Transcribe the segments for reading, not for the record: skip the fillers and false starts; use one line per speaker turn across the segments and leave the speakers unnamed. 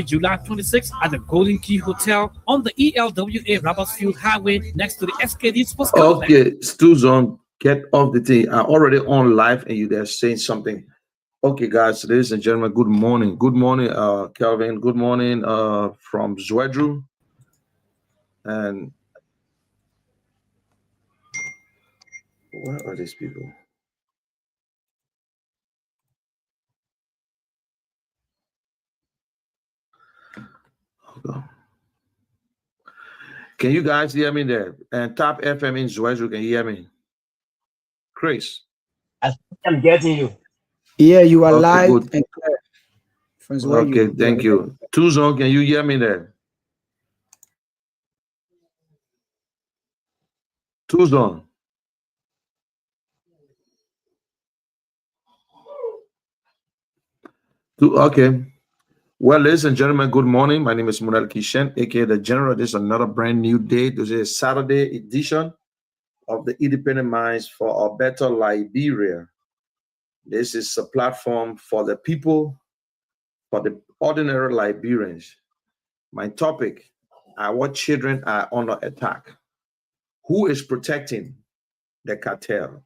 July 26th at the Golden Key Hotel on the ELWA Robertsfield Highway next to the SKD Sports Complex.
Okay, Stu's on. Get off the thing. I'm already on live and you there saying something. Okay, guys, ladies and gentlemen, good morning. Good morning, Kelvin. Good morning from Zwedru. And where are these people? Hold on. Can you guys hear me there? And Top FM in Zwedru, can you hear me? Chris.
I think I'm getting you.
Yeah, you are
Okay,
live
good.
and clear. From where
Okay, thank you. Tuzon, can you hear me there? Tuzon. Okay. Well, ladies and gentlemen, good morning. My name is Munal Kishen, aka the General. This is another brand new day. This is a Saturday edition of the Independent Minds for a Better Liberia. This is a platform for the people, for the ordinary Liberians. My topic: our children are under attack. Who is protecting the cartel?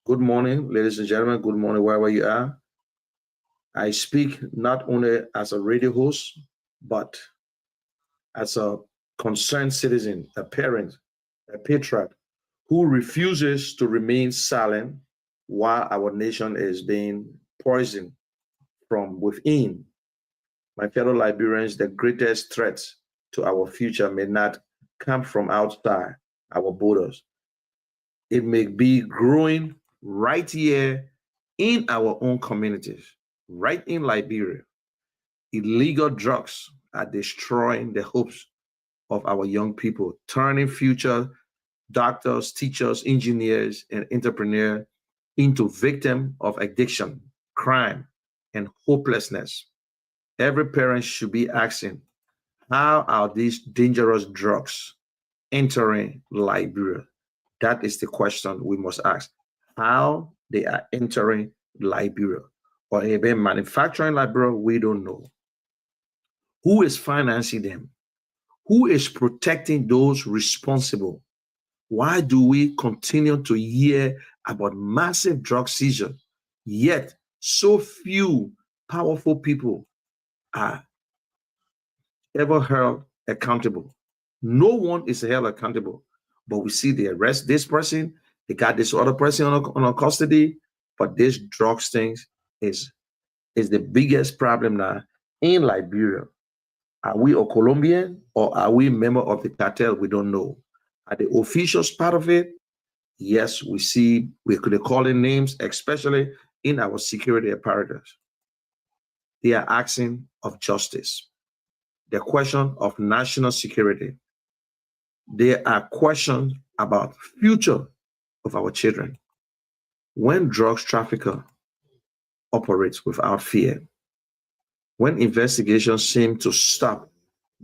Good morning, ladies and gentlemen. Good morning, wherever you are. I speak not only as a radio host, but as a concerned citizen, a parent, a patriot who refuses to remain silent while our nation is being poisoned from within. My fellow Liberians, the greatest threat to our future may not come from outside our borders. It may be growing right here in our own communities, right in Liberia. Illegal drugs are destroying the hopes of our young people, turning future doctors, teachers, engineers, and entrepreneurs into victims of addiction, crime, and hopelessness. Every parent should be asking, how are these dangerous drugs entering Liberia? That is the question we must ask. How they are entering Liberia or even manufacturing Liberia, we don't know. Who is financing them? Who is protecting those responsible? Why do we continue to hear about massive drug seizure, yet so few powerful people are ever held accountable? No one is held accountable, but we see they arrest this person, they got this other person on custody, but this drugs things is the biggest problem now in Liberia. Are we a Colombian or are we a member of the cartel? We don't know. Are the officials part of it? Yes, we see, we could call in names, especially in our security apparatus. They are asking of justice. The question of national security. There are questions about future of our children. When drugs trafficker operates without fear, when investigations seem to stop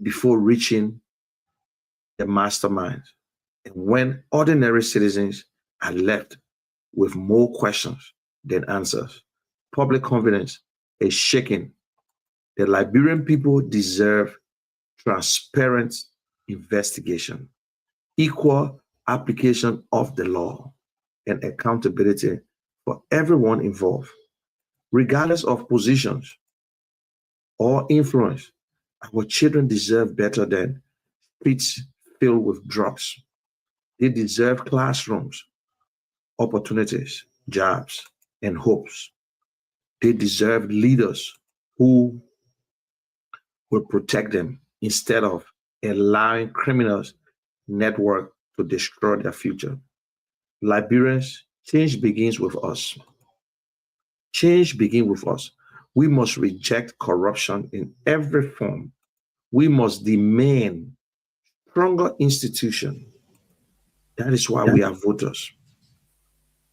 before reaching the mastermind, and when ordinary citizens are left with more questions than answers, public confidence is shaken. The Liberian people deserve transparent investigation, equal application of the law, and accountability for everyone involved, regardless of positions or influence. Our children deserve better than streets filled with drugs. They deserve classrooms, opportunities, jobs, and hopes. They deserve leaders who will protect them instead of allowing criminals network to destroy their future. Liberians, change begins with us. Change begins with us. We must reject corruption in every form. We must demand stronger institutions. That is why we are voters.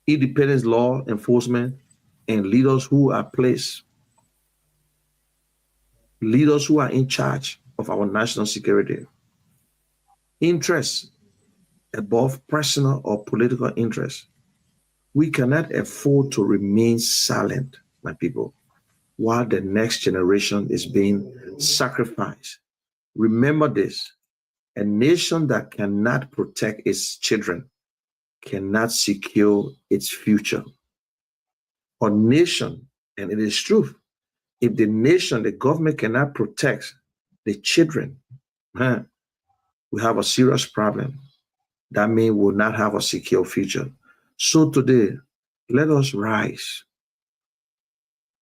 Independent law enforcement and leaders who are in charge of our national security. Interests above personal or political interests. We cannot afford to remain silent, my people. while the next generation is being sacrificed. Remember this: a nation that cannot protect its children cannot secure its future. A nation, and it is true, if the nation, the government cannot protect the children, we have a serious problem. That means we'll not have a secure future. So today, let us rise.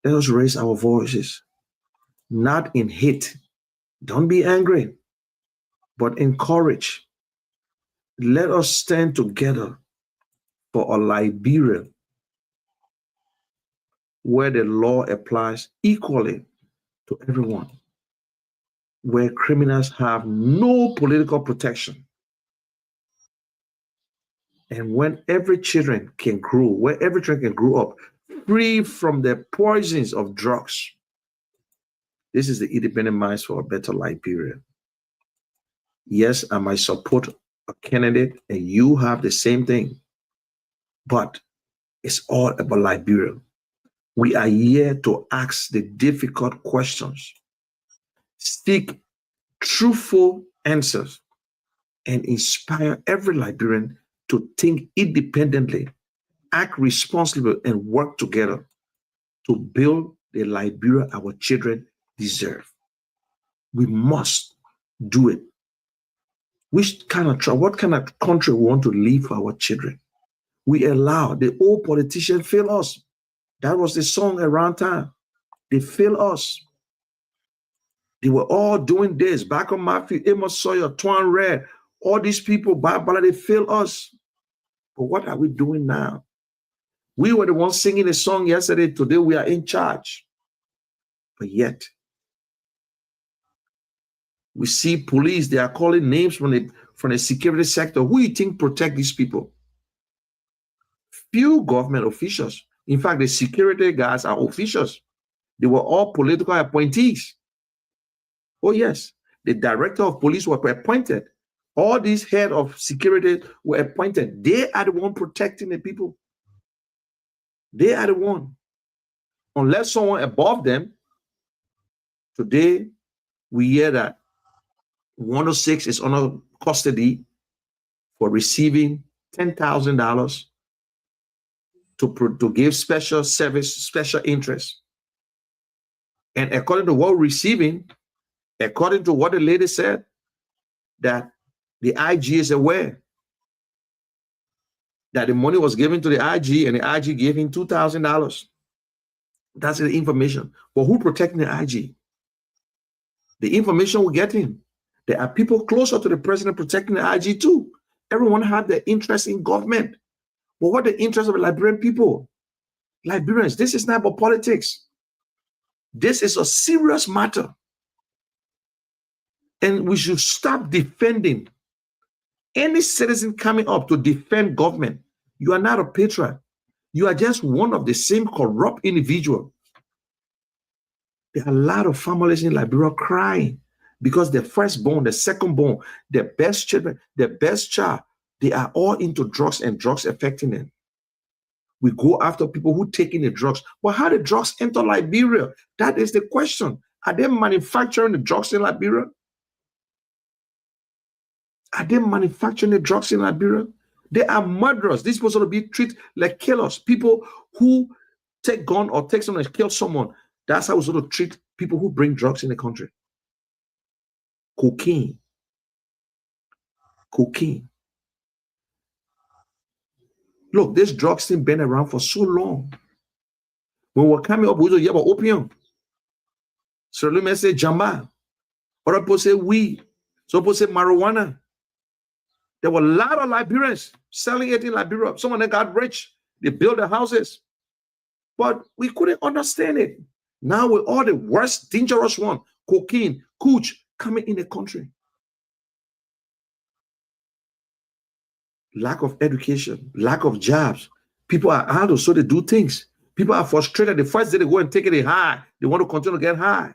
Let us raise our voices, not in hate. Don't be angry, but encourage. Let us stand together for a Liberia where the law applies equally to everyone, where criminals have no political protection, and when every children can grow, where every child can grow up free from the poisons of drugs. This is the Independent Minds for a Better Liberia. Yes, I might support a candidate, and you have the same thing, but it's all about Liberia. We are here to ask the difficult questions, seek truthful answers, and inspire every Liberian to think independently, act responsibly, and work together to build the Liberia our children deserve. We must do it. What kind of country we want to leave for our children? We allow the old politicians fail us. That was the song around time. They fail us. They were all doing this. Back on Matthew, Amos Sawyer, Twan Red, all these people, Barbara, they fail us. But what are we doing now? We were the ones singing a song yesterday. Today we are in charge. But yet, we see police, they are calling names from the security sector. Who do you think protect these people? Few government officials. In fact, the security guards are officials. They were all political appointees. Oh yes, the director of police were appointed. All these head of security were appointed. They are the one protecting the people. They are the one. Unless someone above them, today we hear that 106 is under custody for receiving $10,000 to give special service, special interest. And according to what we're receiving, according to what the lady said, that the IG is aware that the money was given to the IG and the IG gave him $2,000. That's the information. But who protecting the IG? The information we're getting, there are people closer to the president protecting the IG too. Everyone had their interest in government. But what the interest of the Liberian people? Liberians, this is not about politics. This is a serious matter. And we should stop defending any citizen coming up to defend government. You are not a patriot. You are just one of the same corrupt individual. There are a lot of families in Liberia crying because the firstborn, the secondborn, the best children, the best child, they are all into drugs and drugs affecting them. We go after people who take in the drugs. But how do drugs enter Liberia? That is the question. Are they manufacturing the drugs in Liberia? Are they manufacturing the drugs in Liberia? They are murderers. These people should be treated like killers. People who take gun or take someone and kill someone. That's how we sort of treat people who bring drugs in the country. Cocaine. Cocaine. Look, this drugs thing been around for so long. When we're coming up, we don't hear about opium. So let me say jamba. Other people say weed. Some people say marijuana. There were a lot of Liberians selling it in Liberia. Some of them got rich. They built their houses. But we couldn't understand it. Now with all the worst, dangerous one, cocaine, cooch, coming in the country. Lack of education, lack of jobs. People are idle, so they do things. People are frustrated. The first day they go and take it high, they want to continue to get high.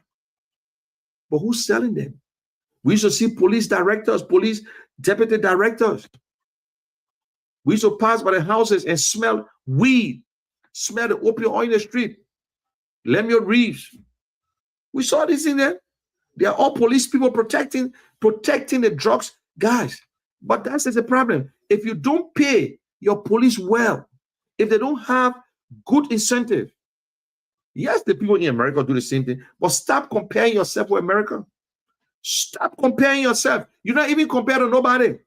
But who's selling them? We used to see police directors, police deputy directors. We used to pass by the houses and smell weed, smell the opium oil in the street. Lemuel Reeves. We saw this in there. They are all police people protecting the drugs guys. But that's the problem. If you don't pay your police well, if they don't have good incentive, yes, the people in America do the same thing, but stop comparing yourself with America. Stop comparing yourself. You're not even compared to nobody.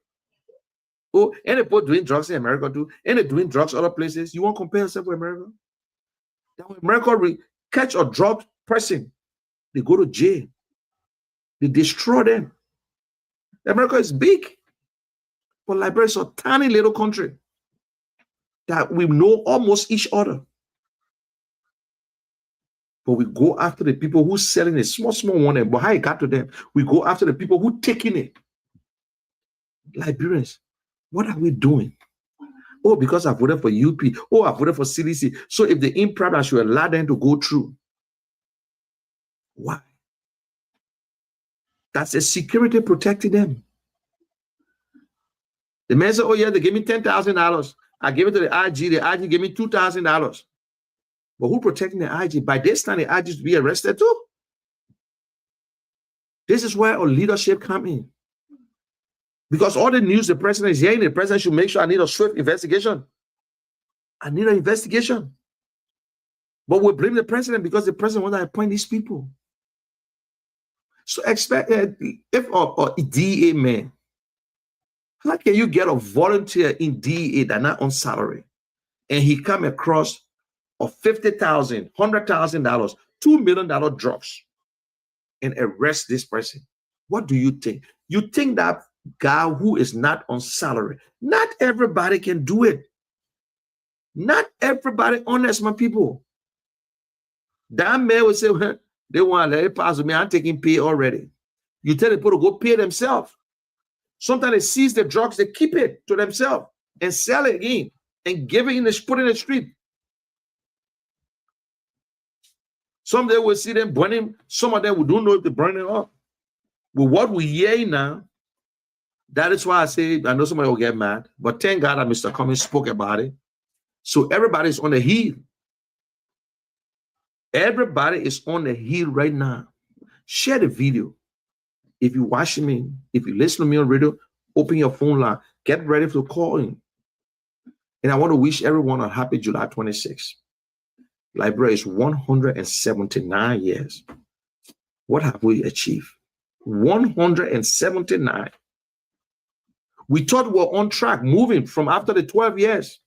Oh, and they both doing drugs in America too, and they're doing drugs other places. You won't compare yourself with America? That when America catch a drug person, they go to jail. They destroy them. America is big, but Liberia is a tiny little country that we know almost each other. But we go after the people who selling a small one, but how it got to them? We go after the people who taking it. Liberians, what are we doing? Oh, because I voted for UP. Oh, I voted for CDC. So if the improv, I should allow them to go through. Why? That's a security protecting them. The man said, oh yeah, they gave me $10,000. I gave it to the IG. The IG gave me $2,000. But who protecting the IG? By this time, the IG is to be arrested too. This is where our leadership come in. Because all the news the president is hearing, the president should make sure I need a swift investigation. I need an investigation. But we blame the president because the president wants to appoint these people. So expect if a DEA man, how can you get a volunteer in DEA that not on salary, and he come across a $50,000, $100,000, $2 million drugs, and arrest this person? What do you think? You think that guy who is not on salary? Not everybody can do it. Not everybody honest, my people. That man will say, well, they want to let it pass with me. I'm taking pay already. You tell the people to go pay themselves. Sometimes they seize the drugs, they keep it to themselves and sell it again and give it put it in the street. Someday we'll see them burning. Some of them we don't know if they're burning up. But what we hear now, that is why I say, I know somebody will get mad, but thank God that Mr. Cummings spoke about it. So everybody's on the heel. Everybody is on the heel right now. Share the video. If you're watching me, if you listen to me on radio, open your phone line. Get ready to call in. And I want to wish everyone a happy July 26th. Liberia is 179 years. What have we achieved? 179. We thought we were on track, moving from after the 12 years.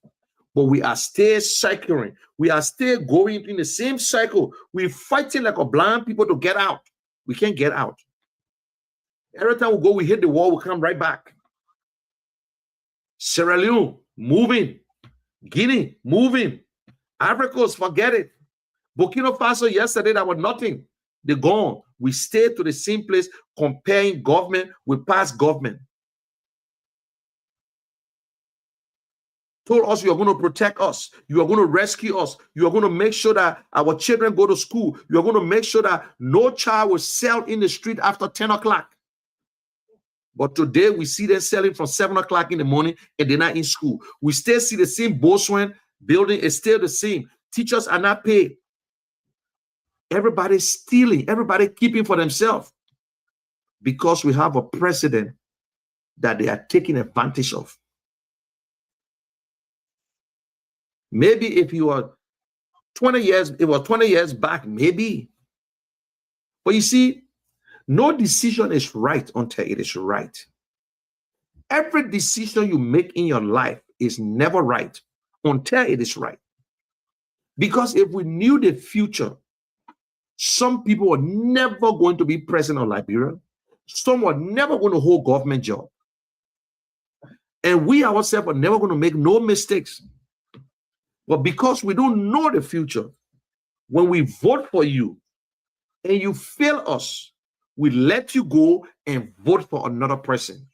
But we are still cycling. We are still going in the same cycle. We're fighting like a blind people to get out. We can't get out. Every time we go, we hit the wall, we come right back. Sierra Leone, moving. Guinea, moving. Ivory Coast, forget it. Burkina Faso, yesterday, that was nothing. They're gone. We stayed to the same place, comparing government with past government. Told us you are going to protect us. You are going to rescue us. You are going to make sure that our children go to school. You are going to make sure that no child will sell in the street after 10 o'clock. But today we see them selling from 7 o'clock in the morning and they're not in school. We still see the same Boswan building is still the same. Teachers are not paid. Everybody's stealing. Everybody keeping for themselves because we have a president that they are taking advantage of. Maybe if you are 20 years, it was 20 years back, maybe. But you see, no decision is right until it is right. Every decision you make in your life is never right until it is right. Because if we knew the future, some people were never going to be president of Liberia. Some were never going to hold government job. And we ourselves are never going to make no mistakes. But because we don't know the future, when we vote for you and you fail us, we let you go and vote for another person.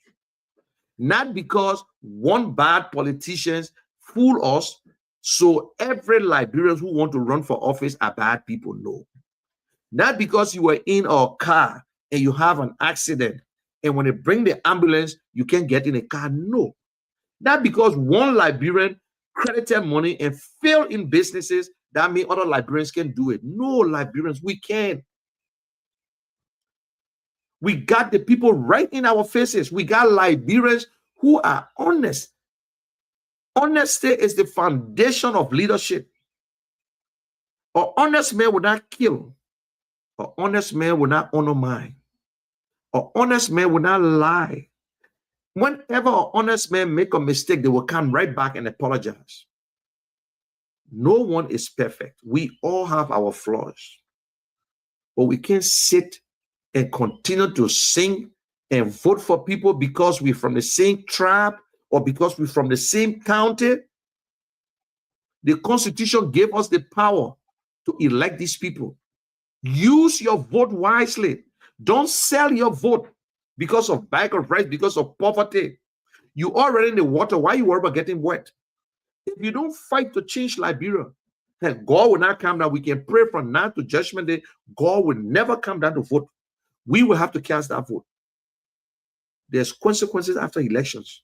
Not because one bad politician fool us, so every Liberian who want to run for office are bad people. No. Not because you were in a car and you have an accident, and when they bring the ambulance, you can't get in a car. No. Not because one Liberian credited money and failed in businesses, that means other Liberians can do it. No, Liberians, we can. We got the people right in our faces. We got Liberians who are honest. Honesty is the foundation of leadership. An honest man will not kill. An honest man will not honor mine. An honest man will not lie. Whenever an honest man make a mistake, they will come right back and apologize. No one is perfect. We all have our flaws. But we can't sit and continue to sing and vote for people because we're from the same tribe or because we're from the same county. The Constitution gave us the power to elect these people. Use your vote wisely. Don't sell your vote because of bag of rice, because of poverty. You already in the water. Why you worry about getting wet? If you don't fight to change Liberia, then God will not come down. We can pray from now to Judgment Day. God will never come down to vote. We will have to cast that vote. There's consequences after elections.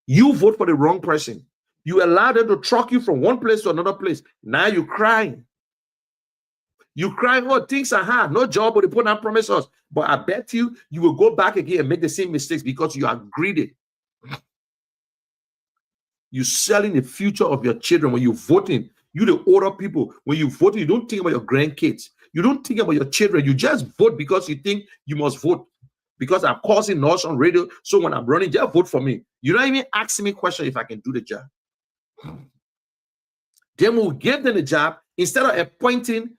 You vote for the wrong person. You allow them to truck you from one place to another place. Now you're crying. You crying, oh, things are hard. No job, but they put on promise us. But I bet you will go back again and make the same mistakes because you are greedy. You're selling the future of your children when you're voting. You the older people, when you vote, you don't think about your grandkids. You don't think about your children. You just vote because you think you must vote. Because I'm causing noise on radio. So when I'm running, just vote for me. You don't even ask me a question if I can do the job. Then we'll give them the job instead of appointing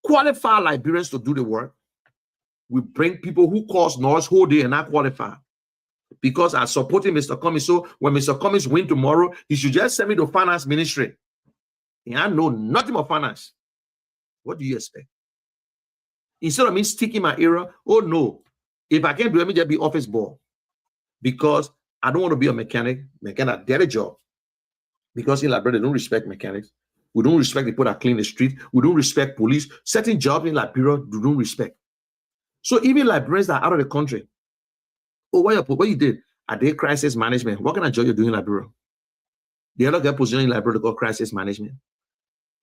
qualified Liberians to do the work. We bring people who cause noise whole day and not qualified. Because I'm supporting Mr. Cummings. So when Mr. Cummings win tomorrow, he should just send me to finance ministry. And I know nothing about finance. What do you expect? Instead of me sticking my ear, oh no, if I can't do it, let me just be office boy. Because I don't want to be a mechanic. Mechanic, get a job. Because in Liberia, they don't respect mechanics. We don't respect the people that clean the street. We don't respect police. Certain jobs in Liberia, they don't respect. So even Liberians that are out of the country, oh, what you did? I did crisis management. What kind of job you doing in Liberia? The other guy position in Liberia called crisis management.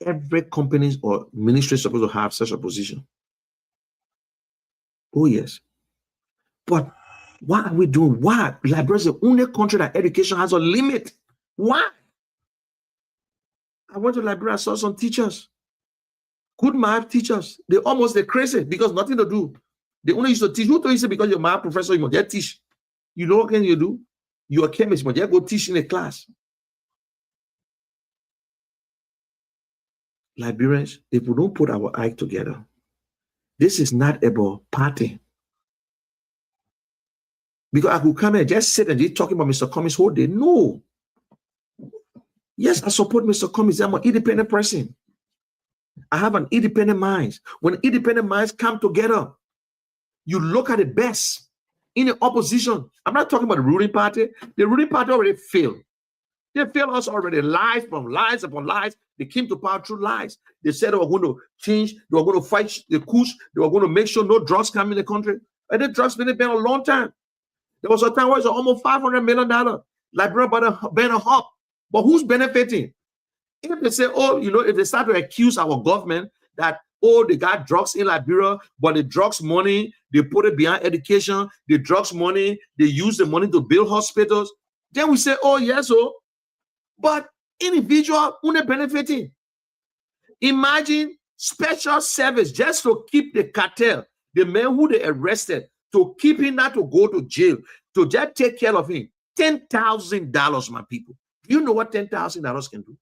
Every company or ministry is supposed to have such a position. Oh, yes. But what are we doing? Why? Liberia is the only country that education has a limit. Why? I went to Liberia, I saw some teachers, good math teachers. They're crazy because nothing to do. They only used to teach. Who told you say because you're a math professor, you must teach? You know what can you do? You're a chemist, but you go teach in a class. Liberians, if we don't put our eye together, this is not about party. Because I could come and just sit and just talking about Mr. Cummings whole day. No. Yes, I support Mr. Cummings. I'm an independent person. I have an independent mind. When independent minds come together, you look at the best in the opposition. I'm not talking about the ruling party. The ruling party already failed. They failed us already. Lies upon lies upon lies. They came to power through lies. They said they were going to change. They were going to fight the coups. They were going to make sure no drugs come in the country. And the drugs been a long time. There was a time where it was almost $500 million. Liberia bought a hub. But who's benefiting? If they say, oh, if they start to accuse our government that, oh, they got drugs in Liberia, but the drugs money, they put it behind education, the drugs money, they use the money to build hospitals, then we say, oh, yes, oh. But individual, who's benefiting? Imagine special service just to keep the cartel, the man who they arrested, to keep him not to go to jail, to just take care of him. $10,000, my people. Do you know what $10,000 can do?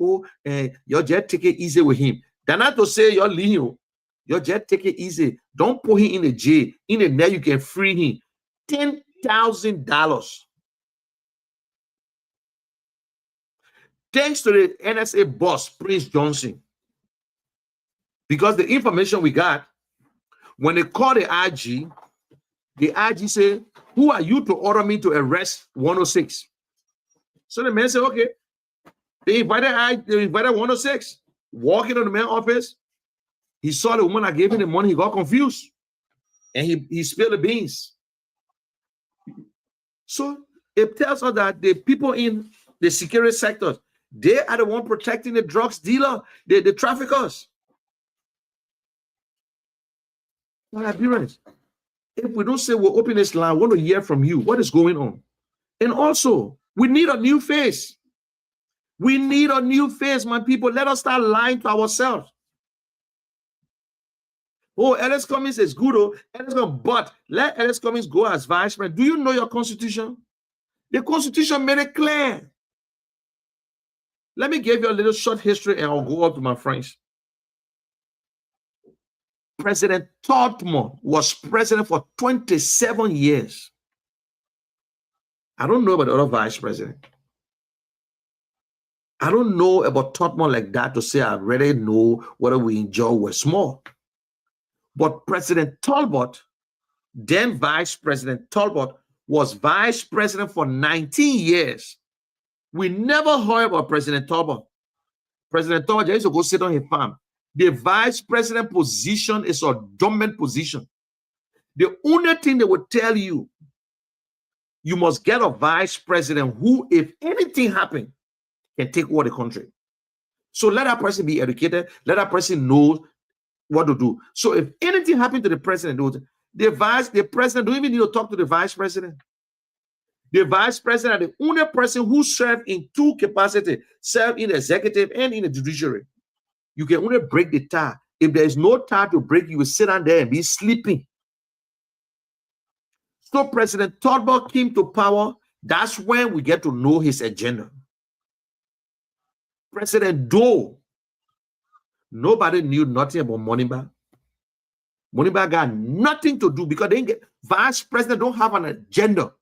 Oh, you just take it easy with him. They're not to say you're lenient. You just take it easy. Don't put him in the jail. In the net, you can free him. $10,000. Thanks to the NSA boss, Prince Johnson. Because the information we got, when they call the IG said, who are you to order me to arrest 106? So the man said, okay. They invited 106. Walking to the man's office. He saw the woman that gave him the money. He got confused. And he spilled the beans. So it tells us that the people in the security sectors, They are the one protecting the drugs dealer, the traffickers. Liberians, if we don't say we'll open this line, I want to hear from you. What is going on? And also, we need a new face. We need a new face, my people. Let us start lying to ourselves. Oh, Ellis Cummings is good, but let Ellis Cummings go as vice president. Do you know your constitution? The constitution made it clear. Let me give you a little short history and I'll go up to my friends. President Todmore was president for 27 years. I don't know about the other vice president. I don't know about Todmore like that to say I already know whether we enjoy or small. But President Talbot, then Vice President Talbot, was vice president for 19 years. We never heard about President Talbot. President Talbot used to go sit on his farm. The vice president position is a dominant position. The only thing they would tell you, you must get a vice president who, if anything happens, can take over the country. So let that person be educated. Let that person know what to do. So if anything happened to the president, the president don't even need to talk to the vice president. The vice president is the only person who served in two capacities, served in the executive and in the judiciary. You can only break the tie. If there is no tie to break, you will sit down there and be sleeping. So President Todmore came to power. That's when we get to know his agenda. President Doe, nobody knew nothing about Moniba. Moniba got nothing to do because they get vice president don't have an agenda.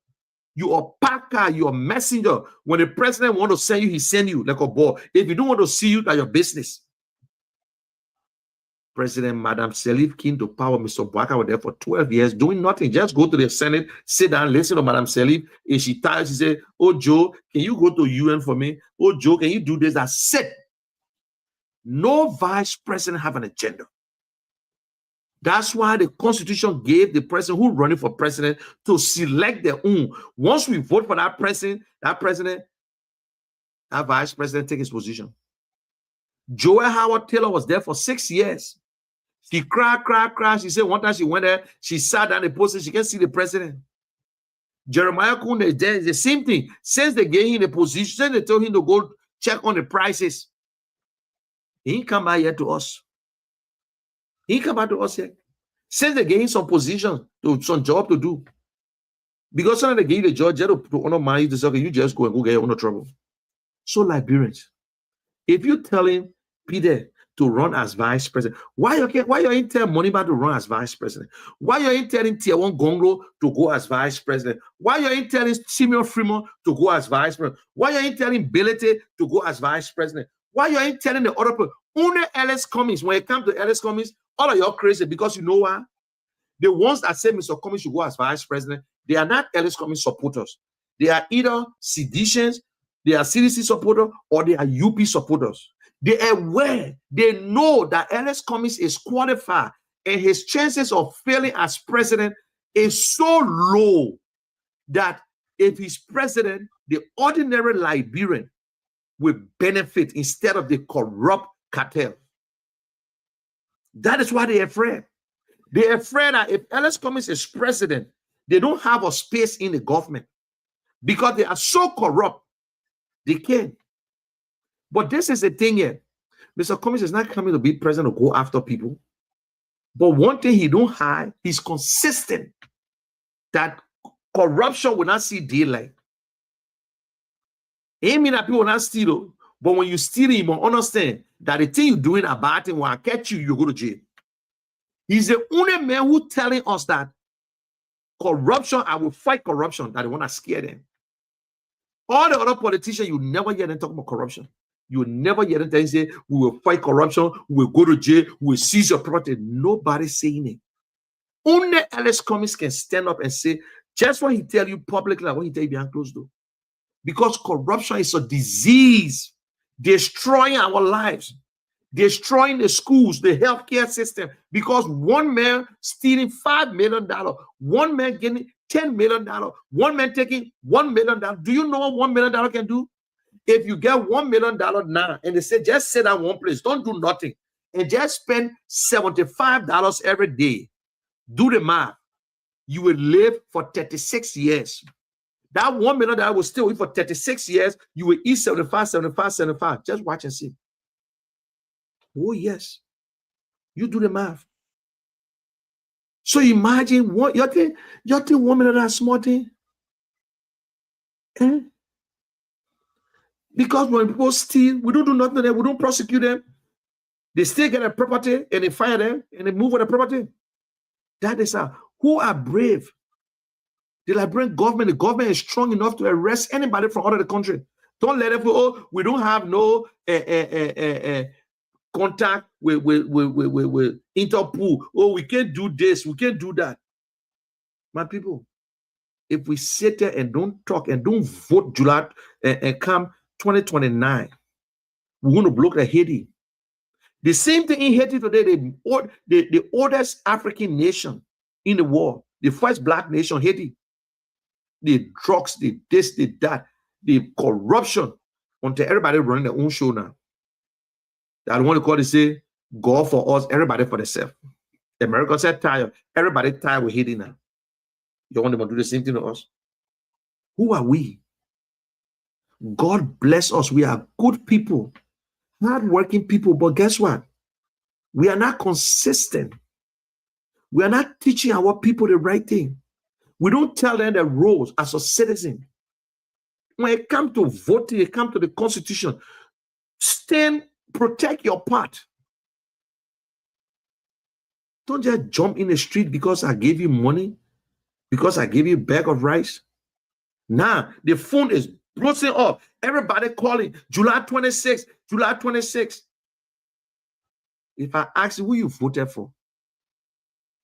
You are packer, you are messenger. When the president want to send you, he send you like a ball. If you don't want to see you, that's your business. President Madam Sirleaf came to power. Mr. Bwaka was there for 12 years doing nothing. Just go to the Senate, sit down, listen to Madam Sirleaf. If she tired, she say, "Oh Joe, can you go to UN for me? Oh Joe, can you do this?" That's it. No vice president have an agenda. That's why the Constitution gave the president who running for president to select their own. Once we vote for that president, that vice president take his position. Joel Howard Taylor was there for 6 years. She cried. She said one time she went there, she sat down the post, she can't see the president. Jeremiah Kuhn is there, the same thing. Since they gave him the position, since they told him to go check on the prices, he didn't come back yet to us. He didn't come back to us yet. Since they gave him some position, some job to do. Because sometimes they gave you the job to honor money to say, okay, you just go and go get your own trouble. So Liberians, if you tell him, Peter, to run as vice president, why you ain't tell Moniba to run as vice president? Why you ain't telling Tier 1 Gonglo to go as vice president? Why you ain't telling Simeon Fremont to go as vice president? Why you ain't telling Billete to go as vice president? Why you ain't telling the other people? Only Ellis Cummings, when it comes to Ellis Cummings, all of y'all crazy because you know why? The ones that say Mr. Cummings should go as vice president, they are not Ellis Cummings supporters. They are either seditions, they are CDC supporters, or they are UP supporters. They are aware, they know that Ellis Cummings is qualified and his chances of failing as president is so low that if he's president, the ordinary Liberian will benefit instead of the corrupt cartel. That is why they're afraid. They're afraid that if Ellis Cummings is president, they don't have a space in the government because they are so corrupt, they can't. But this is the thing here. Mr. Cummings is not coming to be president to go after people. But one thing he don't hide, he's consistent that corruption will not see daylight. It mean that people will not steal, but when you steal, you must understand that the thing you're doing about it, when I catch you, you go to jail. He's the only man who telling us that corruption, I will fight corruption, that they want to scare them. All the other politicians, you never hear them talk about corruption. You will never hear them say, we will fight corruption, we will go to jail, we will seize your property. Nobody's saying it. Only Ellis Cummings can stand up and say, just what he tell you publicly, like what he tell you behind closed door. Because corruption is a disease, destroying our lives, destroying the schools, the healthcare system. Because one man stealing $5 million, one man getting $10 million, one man taking $1 million. Do you know what $1 million can do? If you get $1 million now and they say just sit at one place, don't do nothing, and just spend $75 every day, do the math. You will live for 36 years. That $1 million will still eat for 36 years. You will eat 75, 75, 75. Just watch and see. Oh, yes. You do the math. So imagine what you think $1 million is small thing. Eh? Because when people steal, we don't do nothing to them, we don't prosecute them. They still get a property and they fire them and they move on the property. That is how. Who are brave? The Liberian government, the government is strong enough to arrest anybody from out of the country. Don't let them go, oh, we don't have no contact with Interpol. Oh, we can't do this, we can't do that. My people, if we sit there and don't talk and don't vote July and come 2029, we're going to block the Haiti. The same thing in Haiti today, the oldest African nation in the world, the first black nation, Haiti. The drugs, the this, the that, the corruption, until everybody running their own show now. I want to call it, say, God for us, everybody for themselves. America said tired. Everybody tired with Haiti now. You want them to do the same thing to us? Who are we? God bless us. We are good people, hardworking people, but guess what? We are not consistent. We are not teaching our people the right thing. We don't tell them the rules as a citizen. When it comes to voting, it comes to the Constitution. Stand, protect your part. Don't just jump in the street because I gave you money, because I gave you a bag of rice. Now, the phone is blowing up. Everybody calling, July 26th, July 26th. If I ask you who you voted for,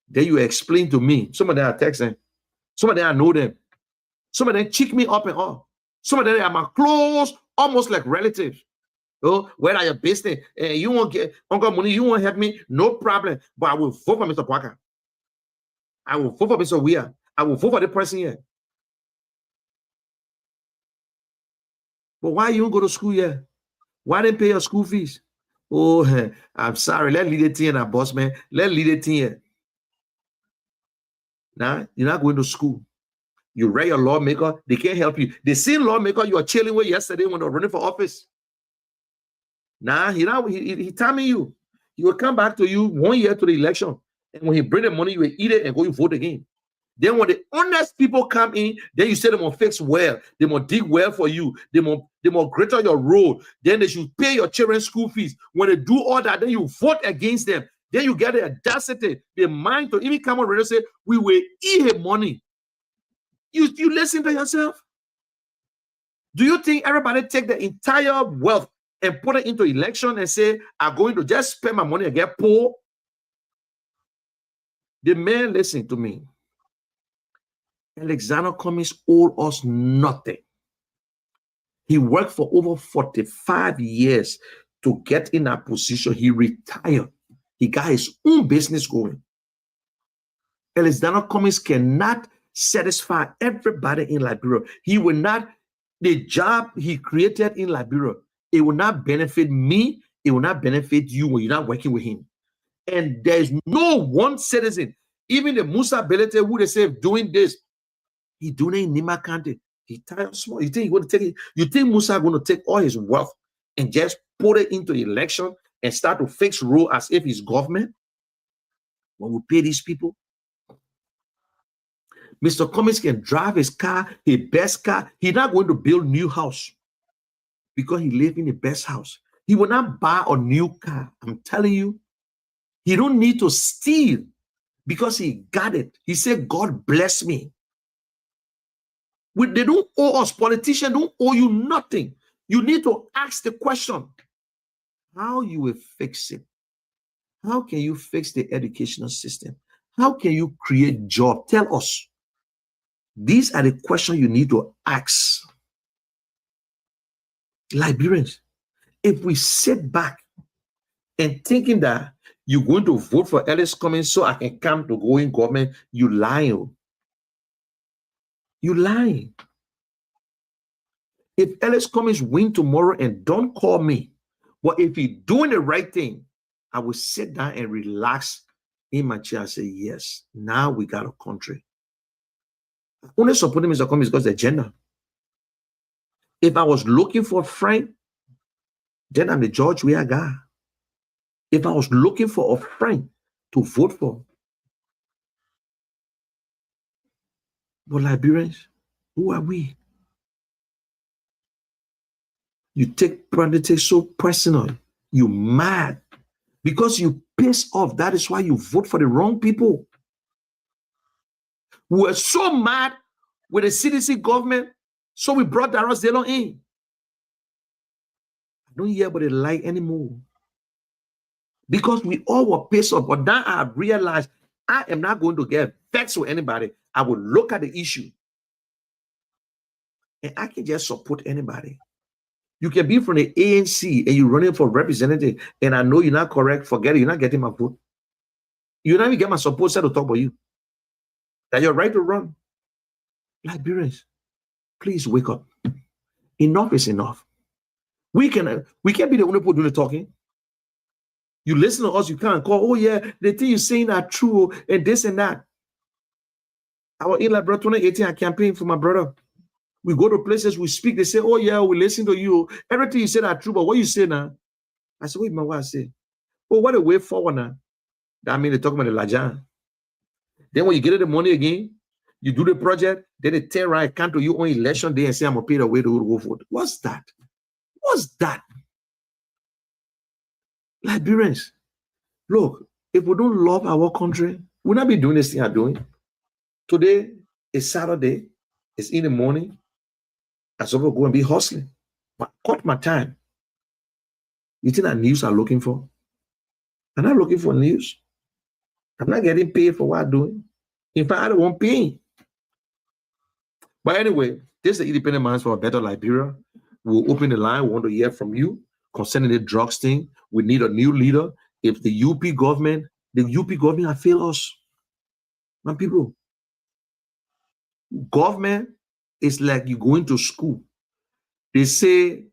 then you explain to me. Some of them are texting. Some of them I know them. Some of them check me up and all. Some of them are my close, almost like relatives. Oh, where are your business? You won't get Uncle Money, you won't help me, no problem. But I will vote for Mr. Parker. I will vote for Mr. Weir. I will vote for the person here. But why you don't go to school yet? Why didn't pay your school fees? Oh, I'm sorry. Let's lead the team now, boss man. Let's lead the team here. Now, you're not going to school. You read your lawmaker, they can't help you. The same lawmaker you were chilling with yesterday when they were running for office. Now, he telling you. He will come back to you 1 year to the election. And when he bring the money, you will eat it and go you vote again. Then when the honest people come in, then you say they must fix well. They must dig well for you. They must greater your road. Then they should pay your children's school fees. When they do all that, then you vote against them. Then you get the audacity, the mind to even come on radio and say, we will eat his money. You listen to yourself. Do you think everybody take the entire wealth and put it into election and say, I'm going to just spend my money and get poor? The man, listen to me. Alexander Cummings owed us nothing. He worked for over 45 years to get in that position. He retired. He got his own business going. Alexander Cummings cannot satisfy everybody in Liberia. He will not, the job he created in Liberia, it will not benefit me. It will not benefit you when you're not working with him. And there's no one citizen, even the Musa Belete, who they say doing this, he doing it in Nima County. He tired small. You think he's going to take it? You think Musa going to take all his wealth and just put it into election and start to fix rule as if he's government? When we pay these people, Mr. Cummings can drive his car, his best car. He's not going to build new house because he lives in the best house. He will not buy a new car. I'm telling you, he don't need to steal because he got it. He said, God bless me. They don't owe us. Politicians don't owe you nothing. You need to ask the question, how you will fix it? How can you fix the educational system? How can you create jobs? Tell us. These are the questions you need to ask. Liberians, if we sit back and thinking that you're going to vote for Ellis Cummings so I can come to go in government, you lying. You lying. If Ellis Cummings win tomorrow and don't call me, but if he's doing the right thing, I will sit down and relax in my chair and say, yes, now we got a country. I only support Mr. Cummings because the gender. If I was looking for a friend, then I'm the George Weah guy. If I was looking for a friend to vote for, but Liberians, who are we? You take politics so personal. You mad because you piss off. That is why you vote for the wrong people. We were so mad with the CDC government, so we brought Darius Dillon in. I don't hear about the light anymore because we all were pissed off. But now I have realized I am not going to get vexed with anybody. I will look at the issue and I can just support anybody. You can be from the ANC and you're running for representative, and I know you're not correct. Forget it. You're not getting my vote. You're not even get my support set to talk about you. That you're right to run. Liberians, please wake up. Enough is enough. We can't be the only people doing the talking. You listen to us, you can't call, oh yeah, the thing you're saying are true and this and that. I was in Liberia 2018, I campaigned for my brother. We go to places, we speak, they say, oh yeah, we listen to you. Everything you said are true, but what you say now? I said, wait, man, what I say? Oh, what a way forward now. That means they talk about the Lajan. Then when you get the money again, you do the project, then they tell right, come to you on election day and say, I'm going to pay the way to go vote. What's that? What's that? Liberians, look, if we don't love our country, we'll not be doing this thing I'm doing. Today is Saturday. It's in the morning. I supposed to go and be hustling. But cut my time. You think that news are looking for? I'm not looking for news. I'm not getting paid for what I'm doing. In fact, I don't want pay. But anyway, this is the Independent Minds for a Better Liberia. We'll open the line. We want to hear from you concerning the drugs thing. We need a new leader. If the UP government have failed us. My people, government is like you going to school. They say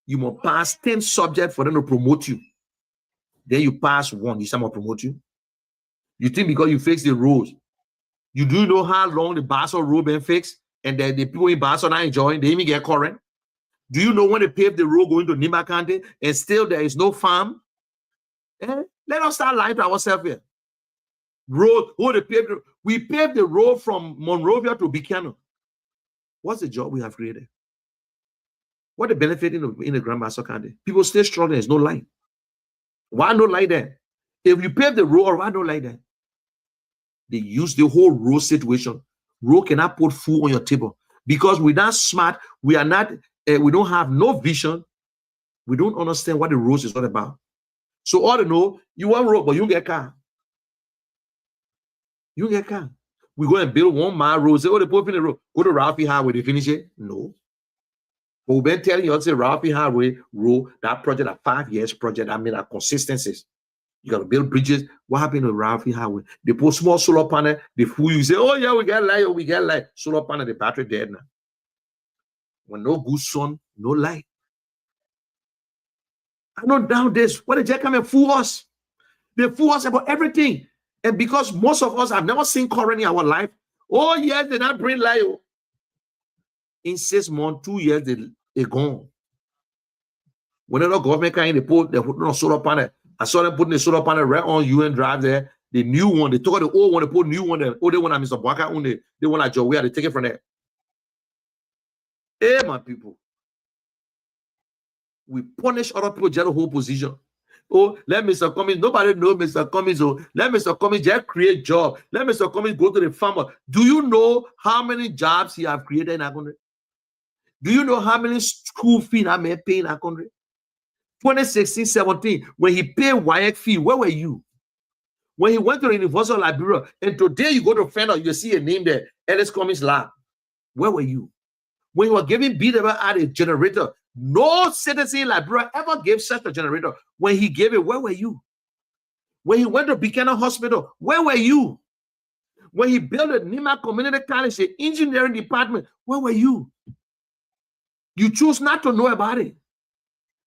you must pass 10 subjects for them to promote you. Then you pass one, you say I'm gonna promote you. You think because you fix the roads, you do know how long the Basel road been fixed, and then the people in Basel not enjoying, they even get current. Do you know when they paved the road going to Nima County and still there is no farm? Let us start lying to ourselves here. Road, we paved the road from Monrovia to Buchanan. What's the job we have created? What the benefit in the Grand Basel County? People still struggling. There's no light. Why no light there? If you pave the road, why no light there? They use the whole road situation. Road cannot put food on your table because we're not smart. We are not. We don't have no vision. We don't understand what the road is all about. So all you know, you want road, but you don't get car. You don't get car. We go and build 1 mile road. Say, oh, they put in the road. Go to Ralphie Highway. They finish it? No. But we've been telling you, say Ralphie Highway road, that project, a 5 years project. I mean, a consistencies. You got to build bridges. What happened to Ralphie Highway? They put small solar panel. They fool you. Say, oh yeah, we got light. Oh, we got light. Solar panel, the battery dead now. When no good sun, no light. I know nowadays, what did they come and fool us? They fool us about everything. And because most of us have never seen current in our life, oh yes, they not bring light. In 6 months, 2 years, they gone. Whenever the government came in, they put on solar panel. I saw them putting the solar panel right on UN Drive there. The new one, they took out the old one, they put new one there. Oh, they want to Mr. Baka on the they want to Joe. We had to take it from there. Hey, my people. We punish other people just to hold position. Oh, let Mr. Cummings, nobody know Mr. Cummings. Oh, let Mr. Cummings just create job. Let Mr. Cummings go to the farmer. Do you know how many jobs he have created in our country? Do you know how many school fees I may pay in our country? 2016-17, when he paid WIAC fee, where were you? When he went to the University of Liberia, and today you go to find out, you see a name there, Ellis Cummings Lab. Where were you? When you were giving BW out a generator, no citizen in Liberia ever gave such a generator. When he gave it, where were you? When he went to Buchanan Hospital, where were you? When he built a Nima Community College, the engineering department, where were you? You choose not to know about it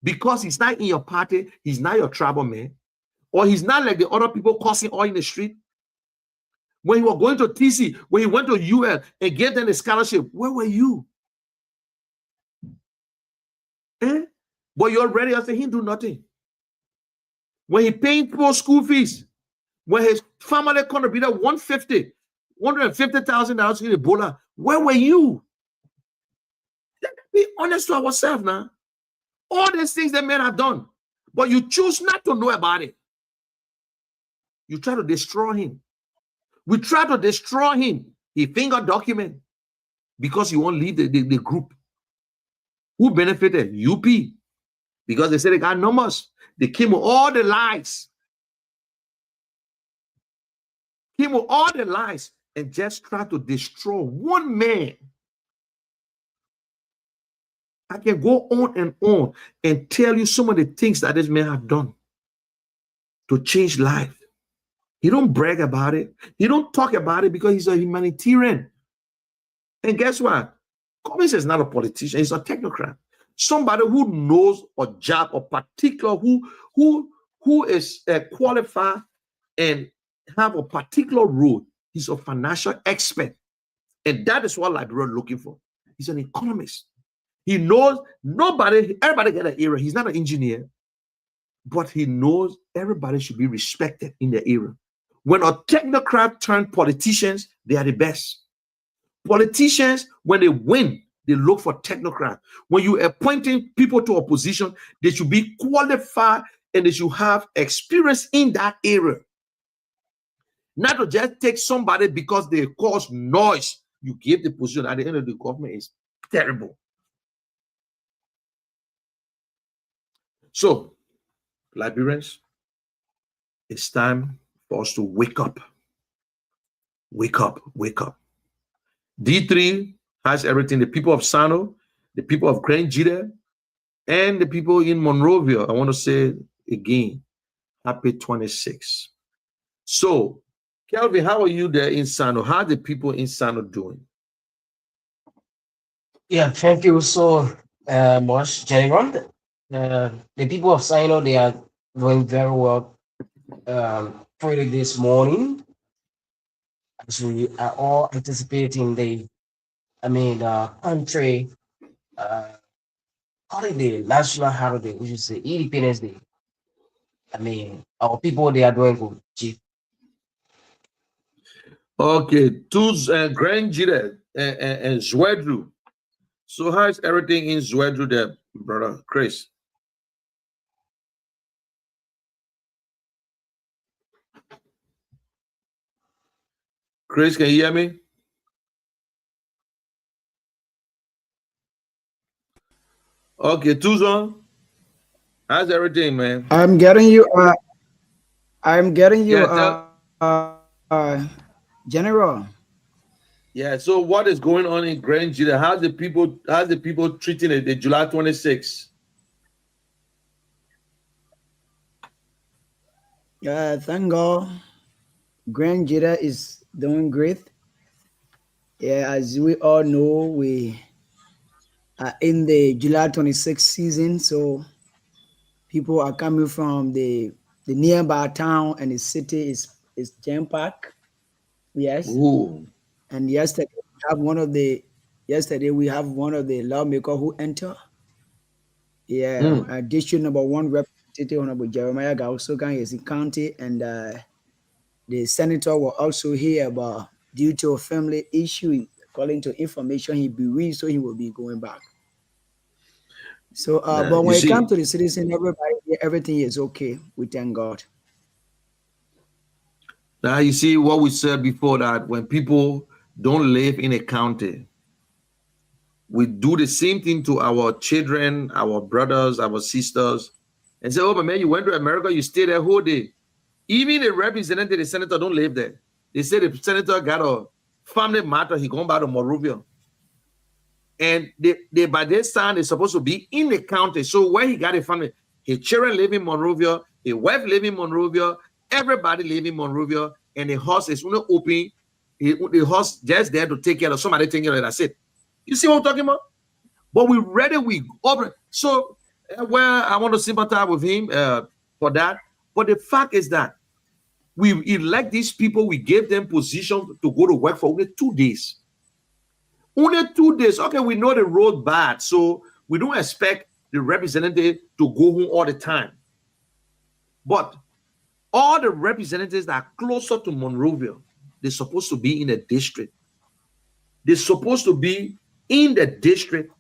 because he's not in your party, he's not your tribal man, or he's not like the other people causing all in the street. When he was going to TC, when he went to UL and gave them a scholarship, where were you? But you're ready after he do nothing. When he paying people school fees, when his family contributed $150,000 in Ebola, where were you? Let's be honest to ourselves now. All these things that men have done, but you choose not to know about it. You try to destroy him. We try to destroy him. He finger document because he won't leave the group. Who benefited? UP. Because they said they got numbers. They came with all the lies. Came with all the lies and just tried to destroy one man. I can go on and tell you some of the things that this man have done to change life. He don't brag about it. He don't talk about it because he's a humanitarian. And guess what? Cummings is not a politician. He's a technocrat. Somebody who knows a job, a particular, who is qualified and have a particular role. He's a financial expert. And that is what Liberia is looking for. He's an economist. He knows everybody get an area. He's not an engineer, but he knows everybody should be respected in the area. When a technocrat turn politicians, they are the best. Politicians, when they win, they look for technocrats. When you are appointing people to a position, they should be qualified and they should have experience in that area. Not to just take somebody because they cause noise. You give the position at the end of the government is terrible. So, Liberians, it's time for us to wake up. Wake up, wake up. D3 has everything. The people of Sano, the people of Grand Jide, and the people in Monrovia. I want to say again, happy 26. So, Kelvin, how are you there in Sano? How are the people in Sano doing?
Yeah, thank you so much, General. The people of Sino, they are doing very well early this morning. As we are all anticipating the country holiday, national holiday, which is the Independence Day. I mean, our people, they are doing good, Chief.
Okay, to Grand Jide and Zwedru. So how is everything in Zwedru there, brother Chris? Chris, can you hear me? Okay, Tuzon, how's everything, man?
I'm getting you. General.
Yeah. So what is going on in Grand Jide? How's the people treating it? The July 26th?
Thank God. Grand Jide is doing great. Yeah, as we all know, we are in the July 26th season, so people are coming from the nearby town, and the city is jam-packed. Yes.
Ooh.
And yesterday we have one of the lawmakers who enter. Yeah, district number 1 representative Honorable Jeremiah Gausogan is in county, and the senator was also here, but due to a family issue, according to information, he bereaved, so he will be going back. So, but when it comes to the citizen, everything is okay. We thank God.
Now you see what we said before, that when people don't live in a county, we do the same thing to our children, our brothers, our sisters, and say, oh, but man, you went to America, you stayed there whole day. Even the representative, the senator don't live there. They say the senator got a family matter, he going back to Monrovia. And they by this time, they're supposed to be in the county. So where he got a family, his children live in Monrovia, his wife live in Monrovia, everybody live in Monrovia, and the house is only open. The house just there to take care of somebody taking care of it. That's it. You see what I'm talking about? But we read it, we over. So, well, I want to sympathize with him for that. But the fact is that we elect these people, we gave them position to go to work for only 2 days. Only 2 days. Okay, we know the road bad, so we don't expect the representative to go home all the time. But all the representatives that are closer to Monrovia, they're supposed to be in the district. They're supposed to be in the district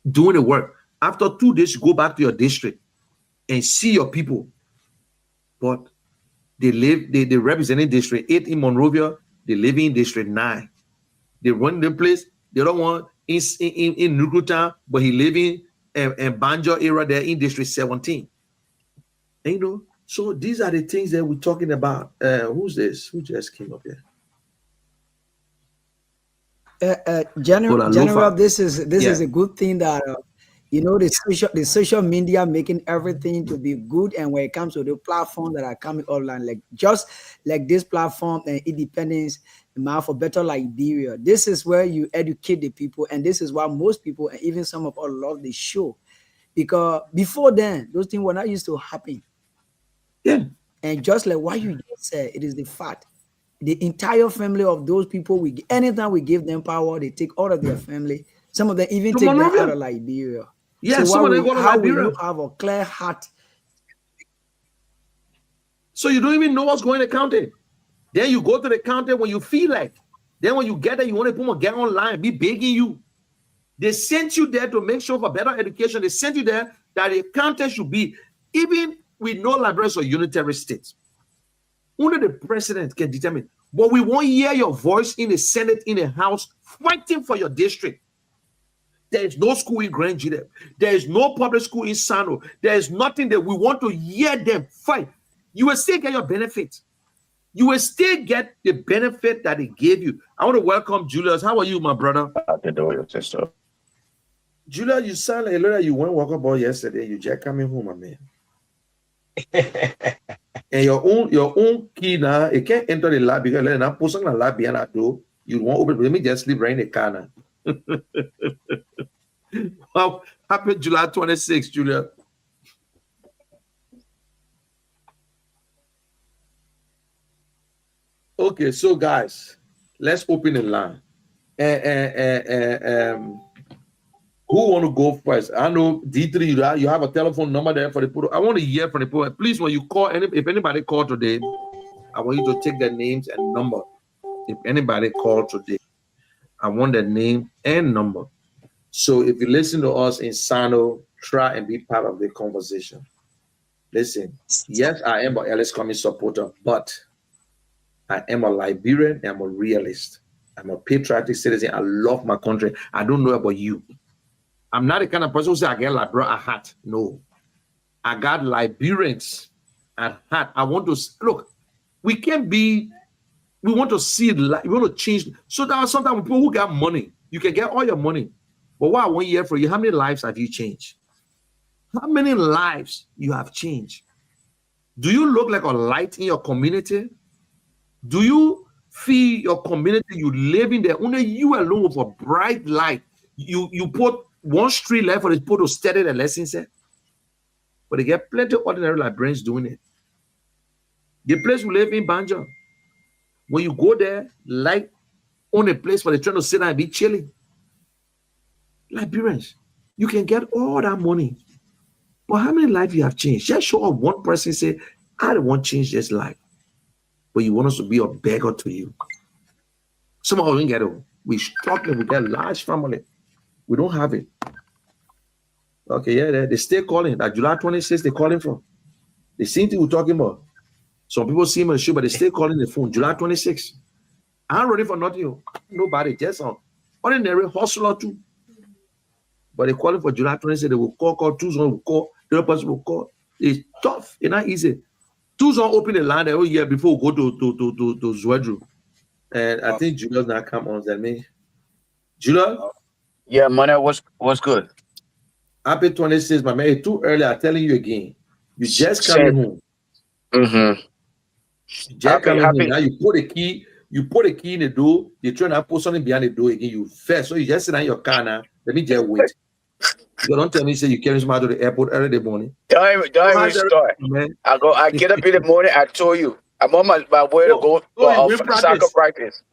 doing the work. After 2 days, you go back to your district and see your people. But they represent District 8 in Monrovia, they live in District 9. They run the place, they don't want in Nukuta, but he live in Banjo area there in District 17. And, you know, so these are the things that we're talking about. Who's this? Who just came up here?
General, this is a good thing that you know, the social media making everything to be good, and when it comes to the platforms that are coming online, like just like this platform and Independence for Better Liberia, this is where you educate the people, and this is why most people and even some of us love the show, because before then those things were not used to happen.
Yeah,
and just like what you just said, it is the fact. The entire family of those people, anytime we give them power, they take all of their family. Some of them even take them out of Liberia.
Yeah,
so
some of them go to Liberia.
We have a clear heart.
So you don't even know what's going to the county. Then you go to the county when you feel like. Then when you get there, you want to put get online, be begging you. They sent you there to make sure for better education. They sent you there that the county should be, even with no Liberians or unitary states. Only the president can determine. But we won't hear your voice in the Senate, in the House, fighting for your district. There is no school in Grand Gidep. There is no public school in Sano. There is nothing that we want to hear them fight. You will still get your benefit. You will still get the benefit that they gave you. I want to welcome Julius. How are you, my brother? Julius, you sound like a lot. You went walk about yesterday. You just coming home, my man. And your own key now, it can't enter the lab because then I'm posting the lab behind that door. You won't open. Let me just sleep right in the car now. Well, happy July 26th, Julia. Okay, so guys, let's open the line. Who want to go first? I know D3, you have a telephone number there for the people. I want to hear from the people. Please, when you call, if anybody called today, I want you to take their names and number. If anybody called today, I want their name and number. So if you listen to us in Sano, try and be part of the conversation. Listen, yes, I am an Ellis Cummings supporter, but I am a Liberian and I'm a realist. I'm a patriotic citizen. I love my country. I don't know about you. I'm not the kind of person who say I get Liberia at heart. No. I got Liberians at heart. I want to look, we want to see, we want to change. So there are sometimes people who got money. You can get all your money. But what I want to hear from you, how many lives have you changed? How many lives you have changed? Do you look like a light in your community? Do you feel your community you live in there? Only you alone with a bright light. You put one street light for the people to study the lessons there. But they get plenty of ordinary Liberians doing it. The place we live in, Banjo, when you go there, like on a place where they're trying to sit down and be chilling. Liberians, you can get all that money. But how many lives you have changed? Just show up one person say, I don't want to change this life. But you want us to be a beggar to you. Some of us don't get it. We're struggling with that large family. We don't have it. Okay, yeah, they still calling. That July 26th, they're calling from. The same thing we're talking about. Some people see me on the show, but they still calling the phone. July 26th. I'm ready for nothing. Nobody. Just an ordinary hustler too. But they calling for July 26th. They will call. Tuesday will call. The other person will call. It's tough. It's not easy. Tuesday open the line every year before we go to Zwedru. And I think Julia's not come on than me. Julia?
Yeah, money was good.
Happy 26th, my man. It's too early. I'm telling you again. You just coming home.
Mm-hmm.
Just coming home. Now you put a key You put a key in the door, you try to put something behind the door again, you first. So you just sit in your car now, let me just wait. You don't tell me say you carry somebody to the airport early in the morning.
Don't even start.
Man.
I get up in the morning, I told you. I'm on my way to go for soccer practice.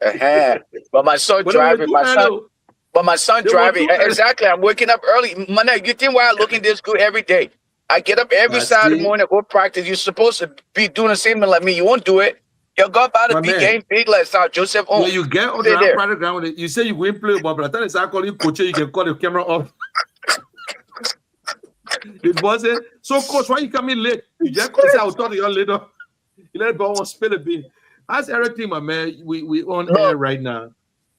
But my son driving, my son driving. Exactly. I'm waking up early. Man, you think why I'm looking this good every day? I get up every Saturday morning, go practice. You're supposed to be doing the same thing like me. You won't do it. You'll go about the big game, big like South Joseph.
When you get on the private ground, you say you win play, but by the time they start calling you coach, you can call the camera off. The boss said, so coach, why you coming late? You just say I'll talk to you later. You let the ball spill a bit. How's everything, my man? We on air right now.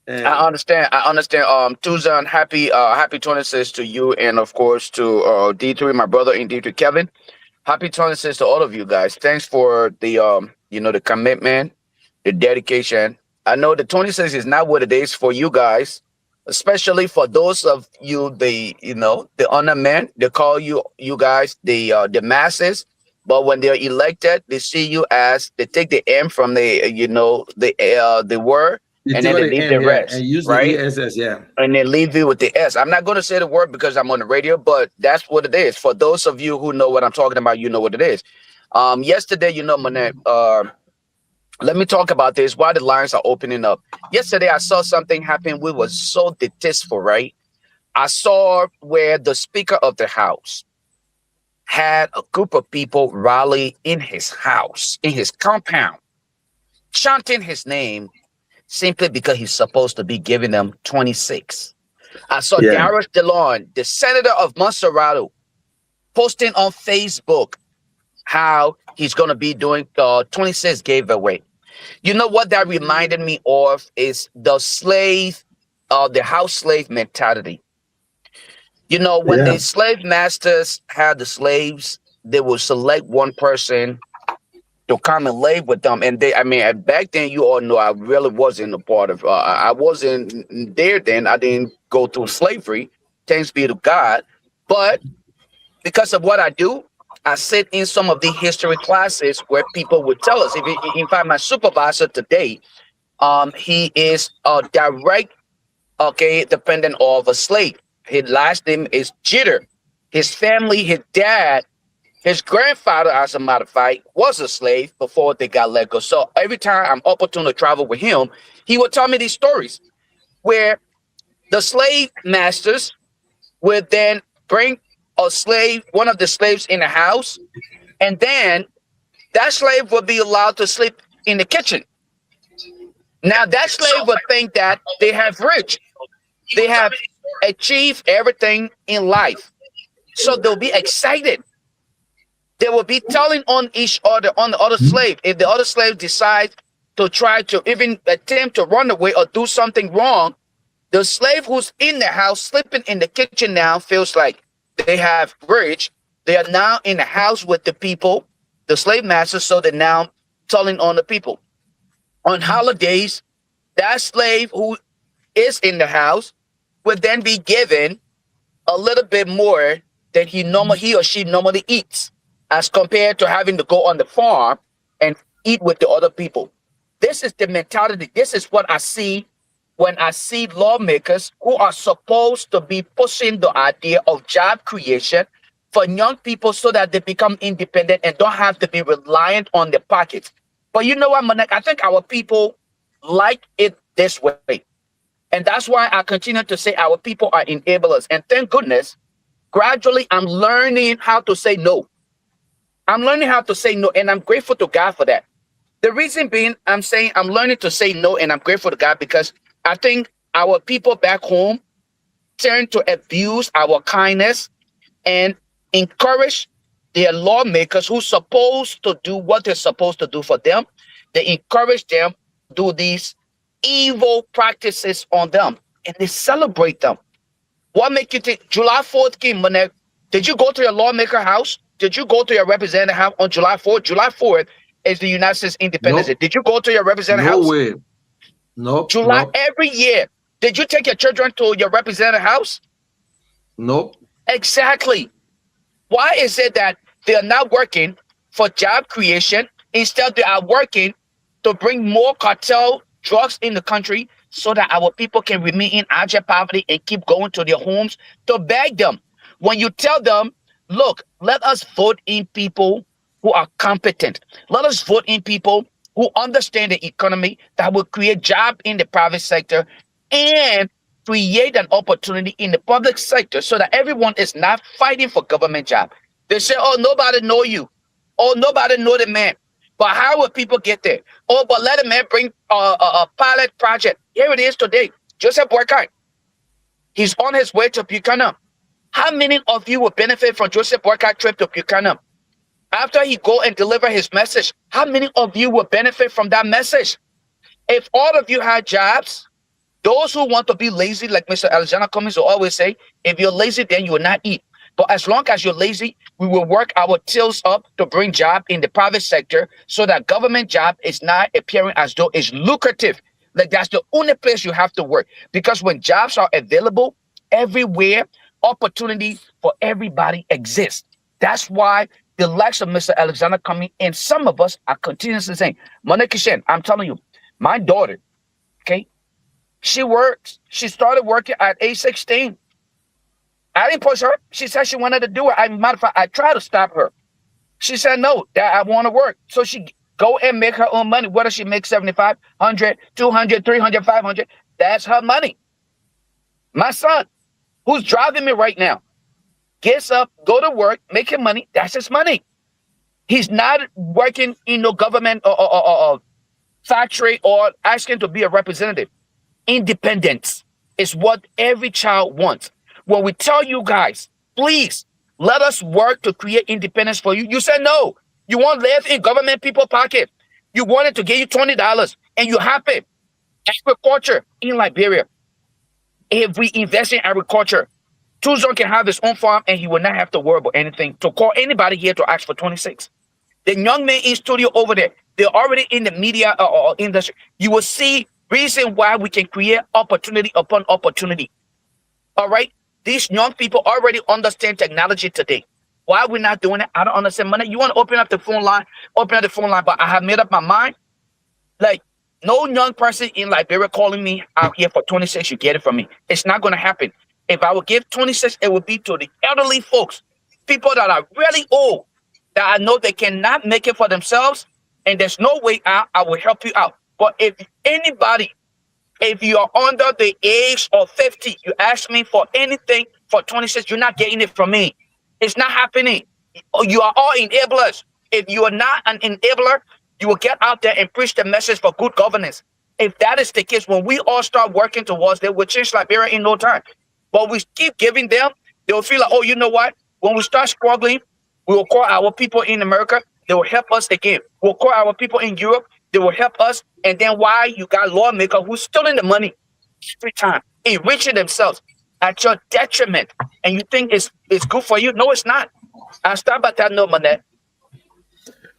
I understand. Tuzan, happy 26th to you, and of course to D3, my brother in D3, Kevin. Happy 26th to all of you guys. Thanks for the the commitment, the dedication. I know the 26th is not what it is for you guys, especially for those of you, the honor men. They call you guys the masses. But when they're elected, they see you as they take the M from the the word, and then they leave the rest,
and use
right?
The ESS,
and they leave you with the S. I'm not going to say the word because I'm on the radio, but that's what it is. For those of you who know what I'm talking about, you know what it is. Yesterday, Monet, let me talk about this. Why the lines are opening up. Yesterday, I saw something happen. We were so distasteful, right? I saw where the Speaker of the House had a group of people rally in his house, in his compound, chanting his name simply because he's supposed to be giving them 26. I saw Darius DeLon, the senator of Montserrat, posting on Facebook how he's going to be doing 26 giveaway. You know what that reminded me of is the house slave mentality. When the slave masters had the slaves, they would select one person to come and live with them. And back then, you all know I really wasn't a part of, I wasn't there then. I didn't go through slavery, thanks be to God. But because of what I do, I sit in some of the history classes where people would tell us, in fact, my supervisor today, he is a direct, dependent of a slave. His last name is Jitter. His family, his dad, his grandfather, as a matter of fact, was a slave before they got let go. So every time I'm opportune to travel with him, he would tell me these stories where the slave masters would then bring one of the slaves in the house, and then that slave would be allowed to sleep in the kitchen. Now that slave would think that they have achieved everything in life. So they'll be excited. They will be telling on each other, on the other slave. If the other slave decides to try to even attempt to run away or do something wrong, the slave who's in the house, sleeping in the kitchen now, feels like they have reached. They are now in the house with the people, the slave masters, so they're now telling on the people. On holidays, that slave who is in the house would then be given a little bit more than he or she normally eats, as compared to having to go on the farm and eat with the other people. This is the mentality. This is what I see when I see lawmakers who are supposed to be pushing the idea of job creation for young people so that they become independent and don't have to be reliant on their pockets. But you know what, Manek? I think our people like it this way. And that's why I continue to say our people are enablers. And thank goodness, gradually I'm learning how to say no. I'm learning how to say no, and I'm grateful to God for that. The reason being, I'm saying I'm learning to say no, and I'm grateful to God because I think our people back home tend to abuse our kindness and encourage their lawmakers who's supposed to do what they're supposed to do for them. They encourage them to do these evil practices on them, and they celebrate them. What make you think July 4th came, Manek? Did you go to your lawmaker house? Did you go to your representative house on July 4th? July 4th is the United States Independence Day. Did you go to your representative house?
No way. Nope.
July every year. Did you take your children to your representative house?
Nope.
Exactly. Why is it that they are not working for job creation? Instead, they are working to bring more cartel drugs in the country so that our people can remain in abject poverty and keep going to their homes to beg them. When you tell them, look, let us vote in people who are competent. Let us vote in people who understand the economy, that will create jobs in the private sector and create an opportunity in the public sector so that everyone is not fighting for government job. They say, oh, nobody know you. Oh, nobody know the man. But how will people get there? Oh, but let a man bring a pilot project. Here it is today. Joseph Boycott. He's on his way to Buchanan. How many of you will benefit from Joseph Boycott trip to Buchanan? After he go and deliver his message, how many of you will benefit from that message? If all of you had jobs, those who want to be lazy, like Mr. Alexander Cummings will always say, if you're lazy, then you will not eat. But as long as you're lazy, we will work our tails up to bring job in the private sector so that government job is not appearing as though it's lucrative. Like that's the only place you have to work. Because when jobs are available everywhere, opportunity for everybody exists. That's why the likes of Mr. Alexander Cummings and some of us are continuously saying, Monica Shen, I'm telling you, my daughter, okay, she works. She started working at age 16. I didn't push her. She said she wanted to do it. Matter of fact, I tried to stop her. She said, no, Dad, I want to work. So she go and make her own money. Whether she makes 75, 100, 200, 300, 500, that's her money. My son, who's driving me right now, gets up, go to work, making money. That's his money. He's not working in no government or factory or asking to be a representative. Independence is what every child wants. When we tell you guys, please let us work to create independence for you, you said no. You want to live in government people pocket. You wanted to give you $20 and you're happy. Agriculture in Liberia. If we invest in agriculture, Tuzon can have his own farm and he will not have to worry about anything to call anybody here to ask for 26. The young men in studio over there, they're already in the media or industry. You will see reason why we can create opportunity upon opportunity. All right? These young people already understand technology today. Why are we not doing it? I don't understand. Money. You want to open up the phone line? Open up the phone line. But I have made up my mind. Like, no young person in Liberia calling me out here for 26, you get it from me. It's not going to happen. If I would give 26, it would be to the elderly folks, people that are really old, that I know they cannot make it for themselves, and there's no way out. I will help you out. But if anybody, if you are under the age of 50, you ask me for anything for 26, you're not getting it from me. It's not happening. You are all enablers. If you are not an enabler, you will get out there and preach the message for good governance. If that is the case, when we all start working towards that, we'll change Liberia in no time. But we keep giving them, they'll feel like, oh, you know what? When we start struggling, we will call our people in America. They will help us again. We'll call our people in Europe. They will help us. And then why you got lawmakers who's stealing the money every time, enriching themselves at your detriment. And you think it's good for you? No, it's not. I'll start by that note, Manette.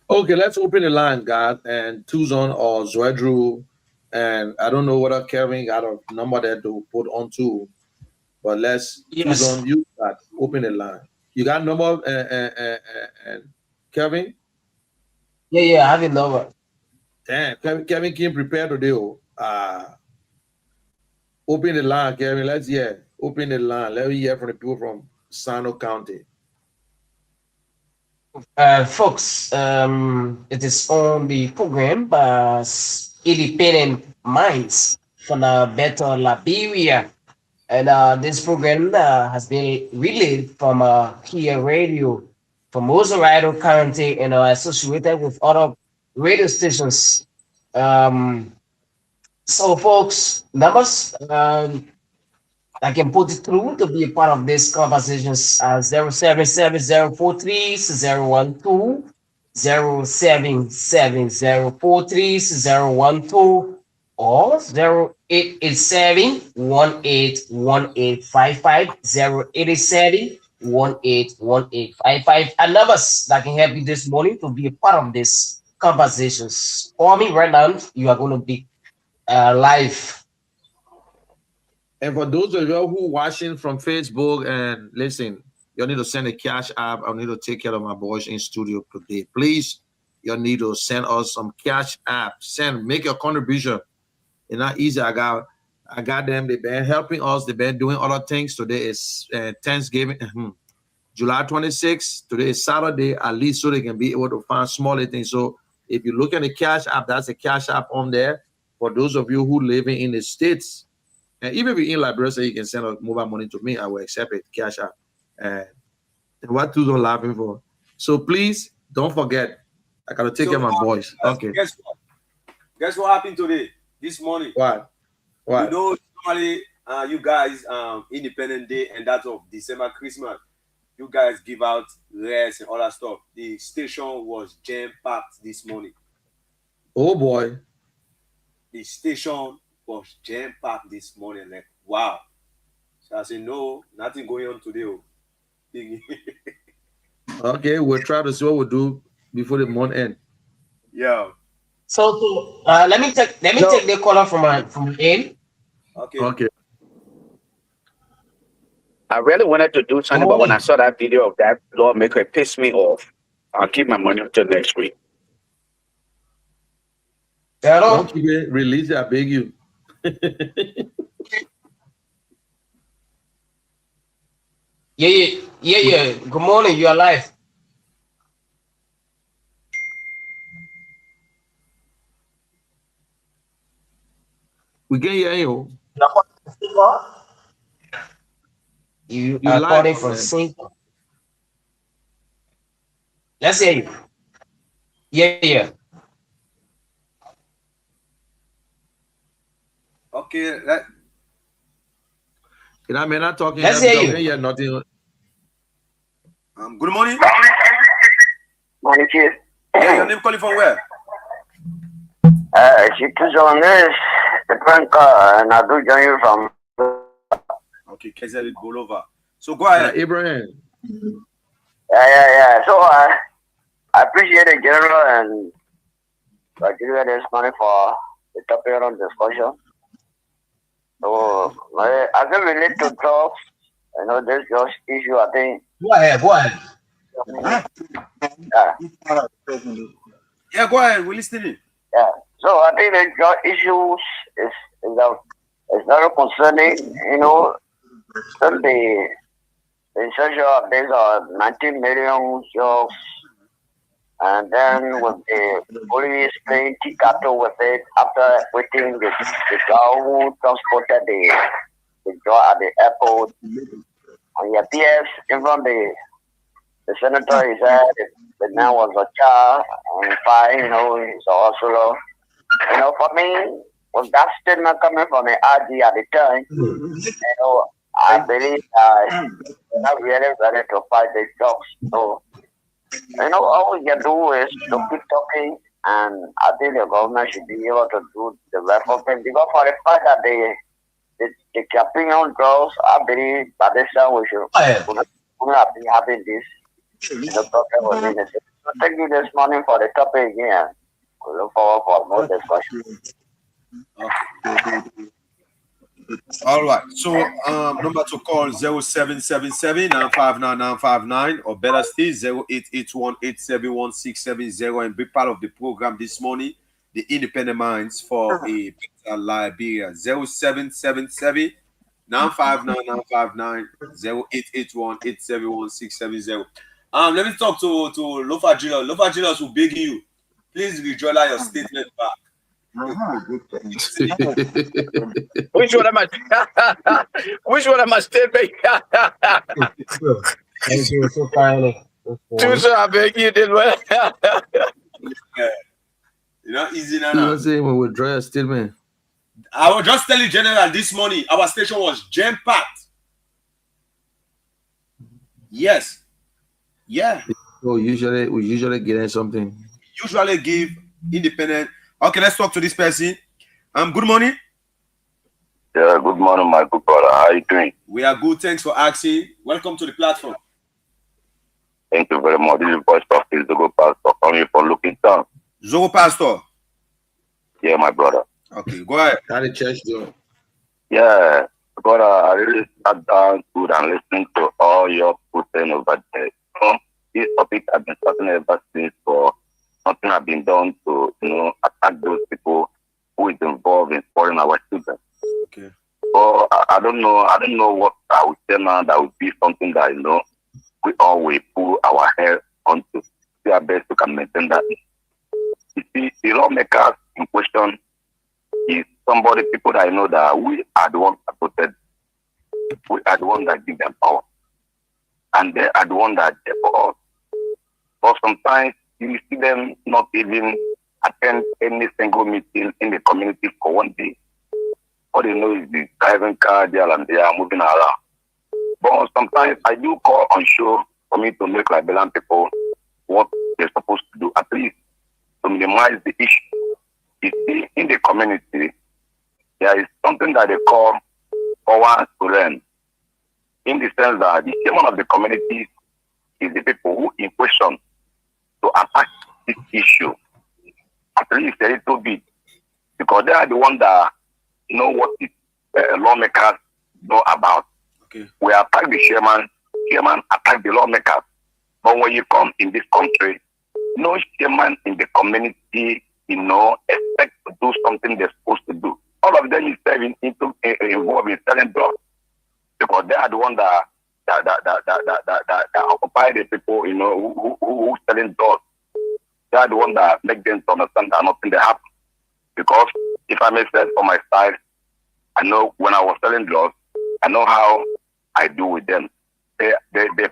Okay, let's open the line, God, and Tuzon or Zwedru, and I don't know whether Kevin got a number there to put on too, but let's Tuzon, you got open the line. You got number and Kevin?
Yeah, I have a number.
Damn, Kevin came prepared today. Open the line, Kevin. Let's hear. Open the line. Let me hear from the people from Sano County.
Folks, it is on the program by Independent Minds for the Better Liberia. And this program has been relayed from here radio from Osorado County and associated with other radio stations. So, folks, numbers I can put it through to be a part of this conversations 077043 012 077043 012 or 0887 181855 0887 181855 and numbers that can help you this morning to be a part of this conversations. Call me right now. You are going to be live.
And for those of you who watching from Facebook and listen, you need to send a cash app. I need to take care of my boys in studio today. Please, you need to send us some cash app. Make your contribution. It's not easy. I got them. They've been helping us. They've been doing other things. Today is Thanksgiving. July 26th. Today is Saturday, at least so they can be able to find smaller things. So if you look at the Cash App, that's a Cash App on there. For those of you who live in the States, and even if you're in Liberia, so you can send a mobile money to me, I will accept it, Cash App. And what two are laughing for? So please don't forget. I gotta take care of my voice. Okay.
Guess what happened today? This morning.
What?
You know, normally you guys Independence Day and that of December Christmas, you guys give out rest and all that stuff. The station was jam-packed this morning.
Oh boy.
The station was jam-packed this morning. Like, wow. So I said, no, nothing going on today.
Okay, we'll try to see what we'll do before the month end.
Yeah.
So let me take the caller from in.
Okay.
I really wanted to do something, but when I saw that video of that lawmaker, it pissed me off. I'll keep my money until next week.
Hello?
Don't keep it. Release it, I beg you.
Yeah. Good morning. You are live.
We can hear you.
You are calling from Singapore. Let's hear you. Yeah.
Okay.
I may not talking.
Let's hear you.
Hear nothing.
Good morning.
Morning, Chief.
Yeah, your name calling from where?
She took on this, the prank car, and I do join you from.
Okay, Kezeli Bolova. So go ahead.
Abraham.
Yeah. So I appreciate the general and giving this money for the topic on discussion. So I can relate to drugs. I know this just issue, I think.
Go ahead.
Yeah, go ahead. We're listening.
Yeah. So I think the drug issues is very concerning. You know, still the social updates are 19 million jobs, and then with the police playing tic-tac-toe with it after waiting the guy who transported the drug at the airport. And it appears even the senator, he said the man was a child and fine, you know, he's also, you know, for me, with that statement coming from the RG at the time, you know, I believe they're not really ready to fight the drugs. So, you know, all we can do is to keep talking, and I think the government should be able to do the rest of it, because for the fact that the campaign on drugs, I believe by this time we should not be having this. The problem within the system. So thank you this morning for the topic again. We look forward for more discussion.
All right. So number to call 0777 959 959, or better still 0881 871 670, and be part of the program this morning, the Independent Minds for a Better Liberia. 0777 959 959, 0881 871 670. Let me talk to Lofa Julius. Lofa Julius will beg you, please rejoin your statement back.
Which one am I? Which one am I statement?
Thank you so kindly.
Tuesday, I beg you did well.
You know, easy now.
You saying we withdraw a statement.
I was just telling General this morning, our station was jam-packed. Yes. Yeah.
So we usually get something.
Usually give independent. Okay, let's talk to this person. Good morning.
Yeah, good morning, my good brother. How are you doing?
We are good. Thanks for asking. Welcome to the platform.
Thank you very much. This is voice of the Zogo Pastor coming from Looking Town.
Zogo Pastor.
Yeah, my brother.
Okay, go ahead.
How the church do?
Yeah, brother, I really sat down good and listening to all your putting over there. This topic has been talking ever since, for something has been done to, attack those people who is involved in spoiling our
don't know what I would say now. That would be something that we always pull our head onto. Do our best to maintain that. You see, the lawmakers in question is people that I know that we are the ones that protect. We are the ones that give them power, and they are the ones that care for us. But sometimes you see them not even attend any single meeting in the community for one day. All they know is the driving car there and they are moving around. But sometimes I do call on show for me to make Liberian people what they're supposed to do, at least to minimize the issue. You see, in the community, there is something that they call power to learn. In the sense that the chairman of the community is the people who in question to attack this issue, at least a little bit, because they are the ones that know what the lawmakers know about.
Okay.
We attack the chairman attack the lawmakers. But when you come in this country, no chairman in the community, expect to do something they're supposed to do. All of them is involved in selling drugs, because they are the ones that occupy the people, who selling drugs. They are the ones that make them to understand that nothing they happen. Because if I may say for my side, I know when I was selling drugs, I know how I do with them. They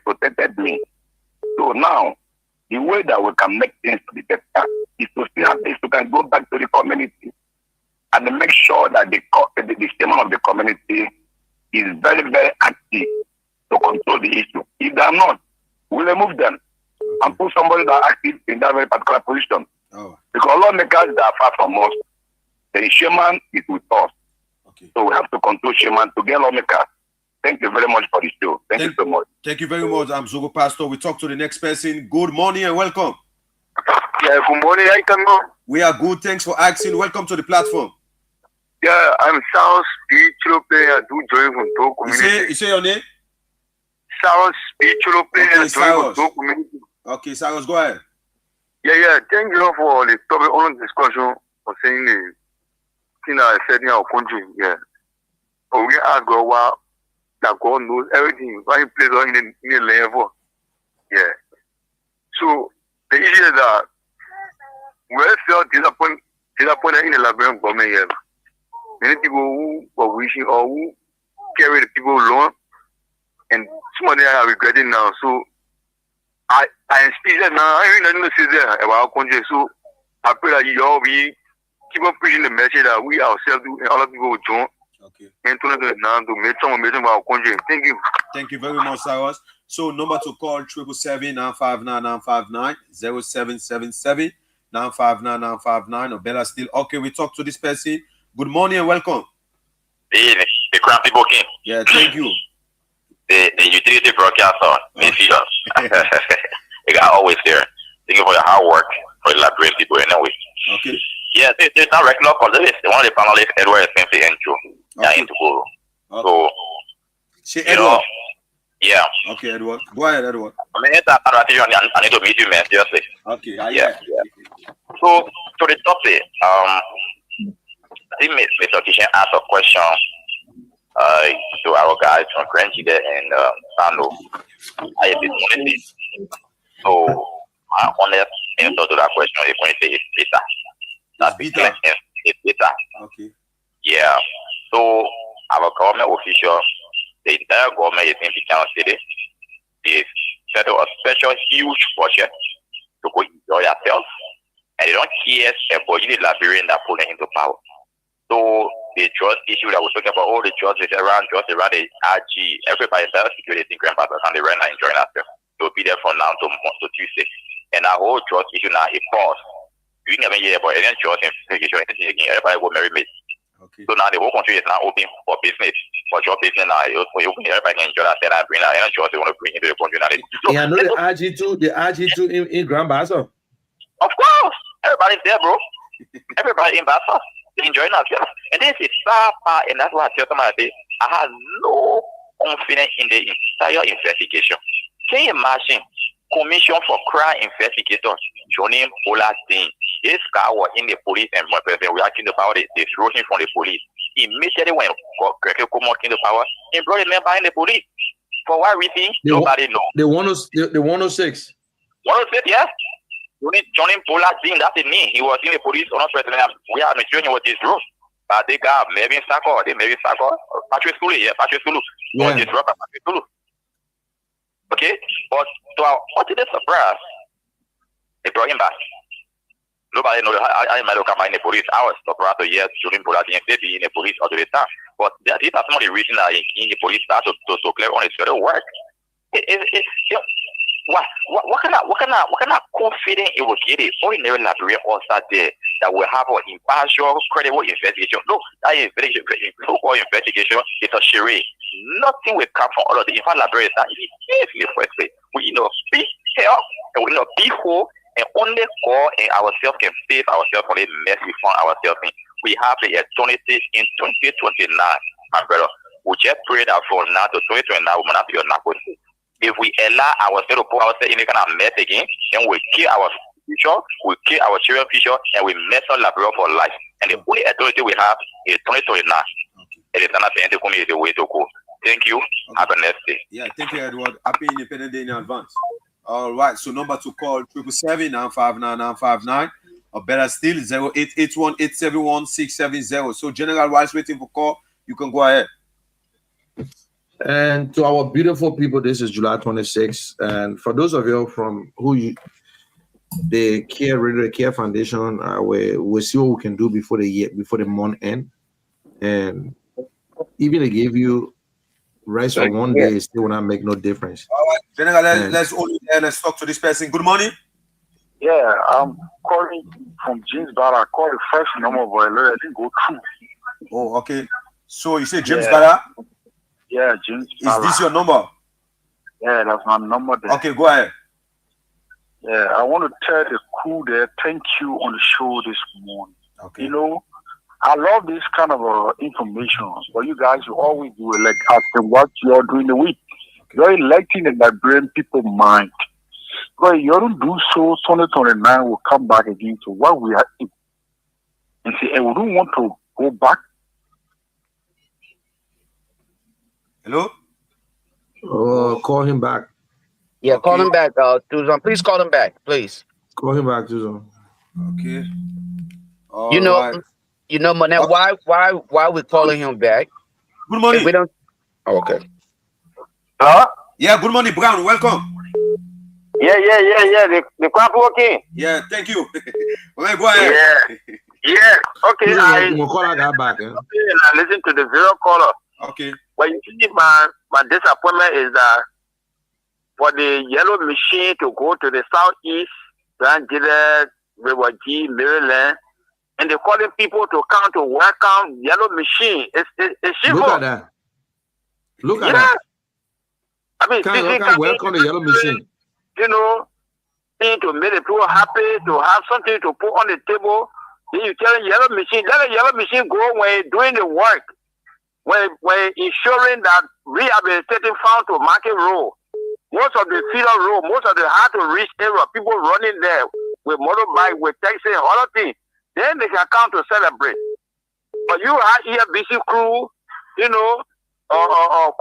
protected me. So now, the way that we can make things to be better is to see how we can go back to the community and make sure that the chairman of the community is very, very active to control the issue. If they are not, we'll remove them and put somebody that is active in that very particular position.
Oh.
Because lawmakers that are far from us, the chairman is with us.
Okay.
So we have to control chairman to get lawmakers. Thank you very much for the show. Thank you so much.
Thank you very much. I'm Zogo Pastor. We talk to the next person. Good morning and welcome.
Yeah, good morning. How you coming?
We are good. Thanks for asking. Welcome to the platform.
Yeah, I'm South Spiritual Player. I do join from Togo community.
You say your name?
South Spiritual Player.
Okay,
I join from
Cyrus.
Togo community.
Okay, Cyrus, go ahead.
Yeah. Thank you for the topic on discussion for saying the thing that I said in our country. Yeah. But we ask God why that God knows everything. Why He places us in the level. Yeah. So the issue is that we felt disappointed in the Liberian government here. Many people who were wishing or who carry the people along, and some of them are regretting now. So I speak that now. I don't know about our country. So I pray that you all be keep on preaching the message that we ourselves do and other people will join.
Okay.
And to make some about our country. Thank you.
Thank you very much, Cyrus. So number to call 777-959-959 0777-959-959 or better still. Okay, we talk to this person. Good morning and welcome.
The Crown People King.
Yeah, thank you.
The utility broadcaster, Mionds. You got always there. Thank you for your hard work for the Liberian people anyway.
Okay.
Yeah, it's not regular call. This is one of the panelists, Edward Spencer and Joe. Yeah, into Guru.
Okay.
So,
Edward.
Yeah.
Okay, Edward. Go ahead, Edward.
I mean, I need to meet you, man. Seriously.
Okay.
Yeah. So, to the topic, I think Mr. Kishan asked a question to our guys from Grand Jide and Sando. I have this money. So, my honest answer to that question is when you say it's bitter. That's
bitter.
It's bitter.
Okay.
Yeah. So, our government officials, the entire government is in Pichano City. They set a special huge budget to go enjoy themselves. And they don't care about the Liberian that put them into power. So the trust issue that we're talking about, all the trust is around the RG, everybody else security grandfathers and they right now enjoying ourselves. They'll be there from now to Tuesday. And our whole trust issue now is paused. You never hear about any trust investigation, anything again. Everybody will marry me.
Okay.
So now the whole country is now open for business. For your business now, everybody can enjoy that and bring out any trust they want to bring into the country now. So,
yeah, I know the RG2 in Grand Basso.
Of course. Everybody's there, bro. Everybody in Basso. They're enjoying ourselves. And this is far, and that's why I tell somebody I have no confidence in the entire investigation. Can you imagine Commission for Crime Investigators joining Bola thing? This guy was in the police and reacting about it, disruption from the police. immediately when Greg Cuomo came to power, he brought a man behind the police. For what reason? Nobody knows.
The 106.
106, yes. Johnny Pollard, that's the name. He was in the police on president. We are not with this group. But they got maybe Sako, Patrick Sulu, yeah, Patrick Sulu.
Yeah.
Patrick Sulu. Okay? But to our utter surprise, they brought him back. Nobody knows. I might look at in the police. I was surprised to hear Julian Pollard in the police all the time. But that is some of the reason that in the police start to clear on its other work. What kind of confidence it will get it ordinary Liberian officer there that will have an impartial, credible investigation? No, that investigation, so-called investigation, is a charade. Nothing will come from all of the in fact Liberia is not in the first place. We be help and we be whole. And only God and ourselves can save ourselves from the mess we found ourselves in. We have the eternity in 2029, my brother. We just pray that from now to 2029, we will not be on. If we allow ourselves to put ourselves in the kind of mess again, then we kill our future, we kill our children's future, and we mess up Liberia for life. And the only eternity we have is 2029. It is not the way to go. Thank you. Okay. Have a nice day.
Yeah, thank you, Edward. Happy Independence Day in advance. All right, so number to call 777-959-959, or better still 0881-871-670. So General, while waiting for call, you can go ahead.
And to our beautiful people, this is July 26th. And for those of you from the Care Foundation, we'll see what we can do before the month end. And even they gave you rice for one day, it still will not make no difference.
All right, General, let's talk to this person. Good morning.
Yeah, I'm calling from James Barra. I called the first number, but I didn't go through.
Oh, okay. So you say James Barra?
Yeah, James Barra.
Is this your number?
Yeah, that's my number there.
Okay, go ahead.
Yeah, I want to tell the crew there, thank you on the show this morning.
Okay.
You know, I love this kind of information, but you guys will always do it like after what you're doing the week. Okay. You're electing the Liberian people mind. But you don't do so, 2029 will come back again to what we are in. And say, and we don't want to go back.
Hello?
Call him back.
Yeah, okay. Call him back, Susan. Please call him back, please.
Call him back, Susan.
Okay.
You know, Monet, why we calling him back?
Good morning.
If we don't. Oh, okay.
Yeah. Good morning, Brown. Welcome.
Yeah. The crap working.
Yeah. Thank you. Okay, go ahead.
Yeah. Okay.
We'll call that guy back.
Okay, I listen to the zero caller.
Okay.
But you see, my disappointment is that for the yellow machine to go to the southeast, Nigeria, Liberia, Maryland, and they're calling people to come to welcome yellow machine. It's shameful.
Look at that. Look at that.
I mean,
can welcome the yellow machine.
You know, to make the people happy, to have something to put on the table. Then you tell yellow machine, let the yellow machine go when doing the work. When ensuring that rehabilitating found to market road. Most of the feeder road, most of the hard to reach area, people running there with motorbike, with taxi, all of things. Then they can come to celebrate. But you are here busy crew, you know,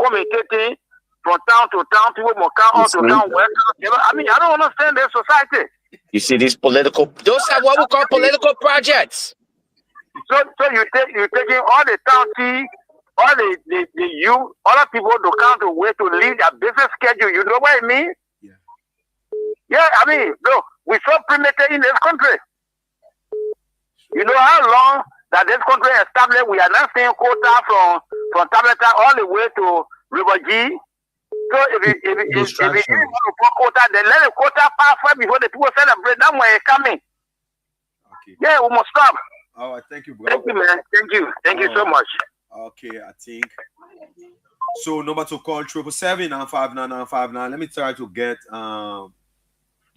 commentating from town to town, people will come out to town, welcome. I mean, I don't understand their society.
You see these political, those are what we call political projects.
So you're taking all the county, all the youth, all the people to come to wait to leave their business schedule. You know what I mean? Yeah, I mean, look, we're so primitive in this country. You know how long that this country established? We are not seeing quota from Tableta all the way to River G. So if you want to put quota, then let the quota pass first before the people celebrate. That's where it's coming.
Okay.
Yeah, we must stop.
All right, thank you, bro.
Thank you, man. Thank you so much.
Okay, I think. So number to call 777-959-959. Let me try to get the